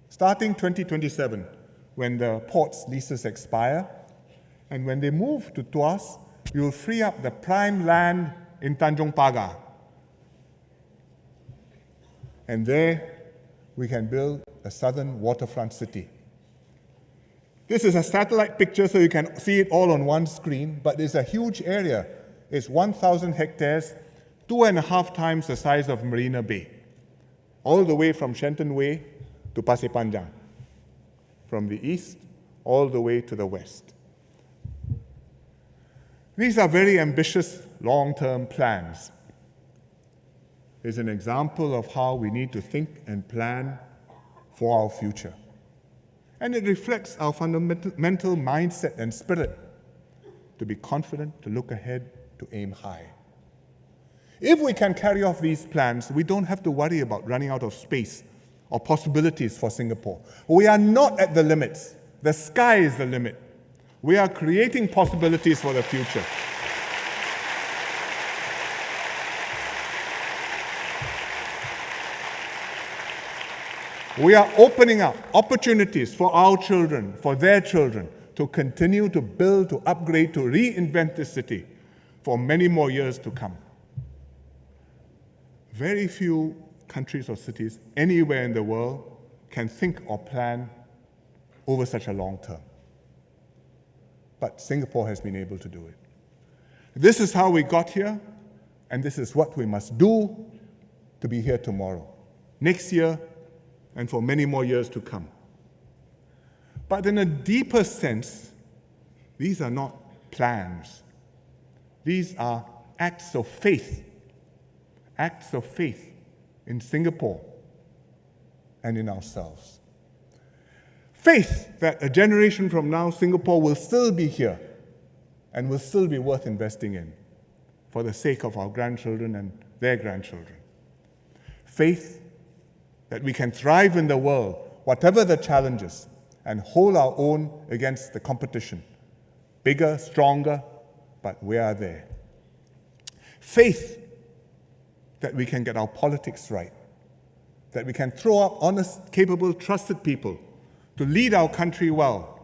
Starting 2027, when the port's leases expire, and when they move to Tuas, we will free up the prime land in Tanjung Pagar. And there, we can build a southern waterfront city. This is a satellite picture, so you can see it all on one screen, but it's a huge area. It's 1,000 hectares, 2.5 times the size of Marina Bay, all the way from Shenton Way to Pasir Panjang, from the east all the way to the west. These are very ambitious long-term plans. It's an example of how we need to think and plan for our future. And it reflects our fundamental mindset and spirit to be confident, to look ahead, to aim high. If we can carry off these plans, we don't have to worry about running out of space or possibilities for Singapore. We are not at the limits. The sky is the limit. We are creating possibilities for the future. We are opening up opportunities for our children, for their children, to continue to build, to upgrade, to reinvent this city for many more years to come. Very few countries or cities anywhere in the world can think or plan over such a long term. But Singapore has been able to do it. This is how we got here, and this is what we must do to be here tomorrow, next year, and for many more years to come. But in a deeper sense, these are not plans. These are acts of faith in Singapore and in ourselves. Faith that a generation from now, Singapore will still be here and will still be worth investing in for the sake of our grandchildren and their grandchildren. Faith that we can thrive in the world, whatever the challenges, and hold our own against the competition. Bigger, stronger, but we are there. Faith that we can get our politics right, that we can throw up honest, capable, trusted people to lead our country well,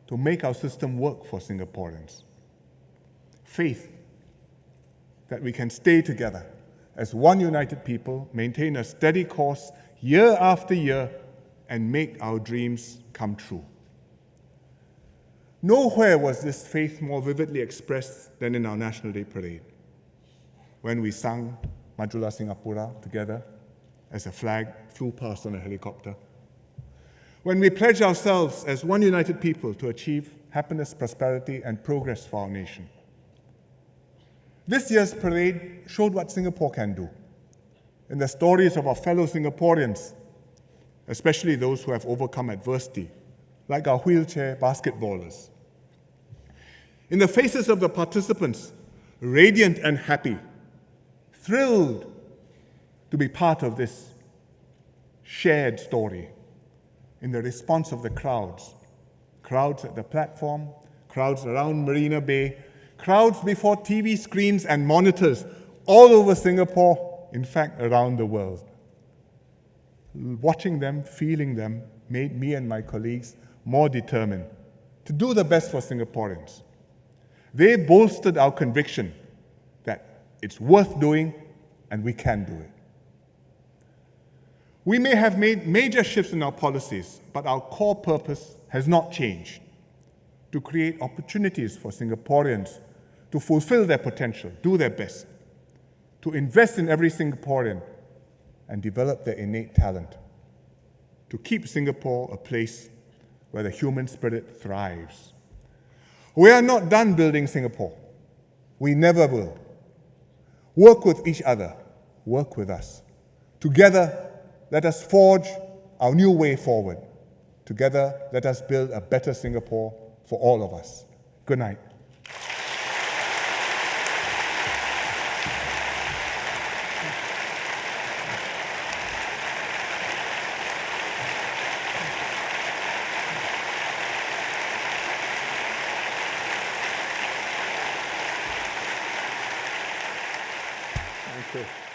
to make our system work for Singaporeans. Faith that we can stay together as one united people, maintain a steady course year after year, and make our dreams come true. Nowhere was this faith more vividly expressed than in our National Day Parade, when we sang Majulah Singapura together as a flag flew past on a helicopter. When we pledge ourselves as one united people to achieve happiness, prosperity, and progress for our nation. This year's parade showed what Singapore can do in the stories of our fellow Singaporeans, especially those who have overcome adversity, like our wheelchair basketballers. In the faces of the participants, radiant and happy, thrilled to be part of this shared story in the response of the crowds. Crowds at the platform, crowds around Marina Bay, crowds before TV screens and monitors all over Singapore, in fact, around the world. Watching them, feeling them, made me and my colleagues more determined to do the best for Singaporeans. They bolstered our conviction that it's worth doing and we can do it. We may have made major shifts in our policies, but our core purpose has not changed: to create opportunities for Singaporeans to fulfill their potential, do their best, to invest in every Singaporean and develop their innate talent, to keep Singapore a place where the human spirit thrives. We are not done building Singapore. We never will. Work with each other. Work with us. Together, let us forge our new way forward. Together, let us build a better Singapore for all of us. Good night. Thank you.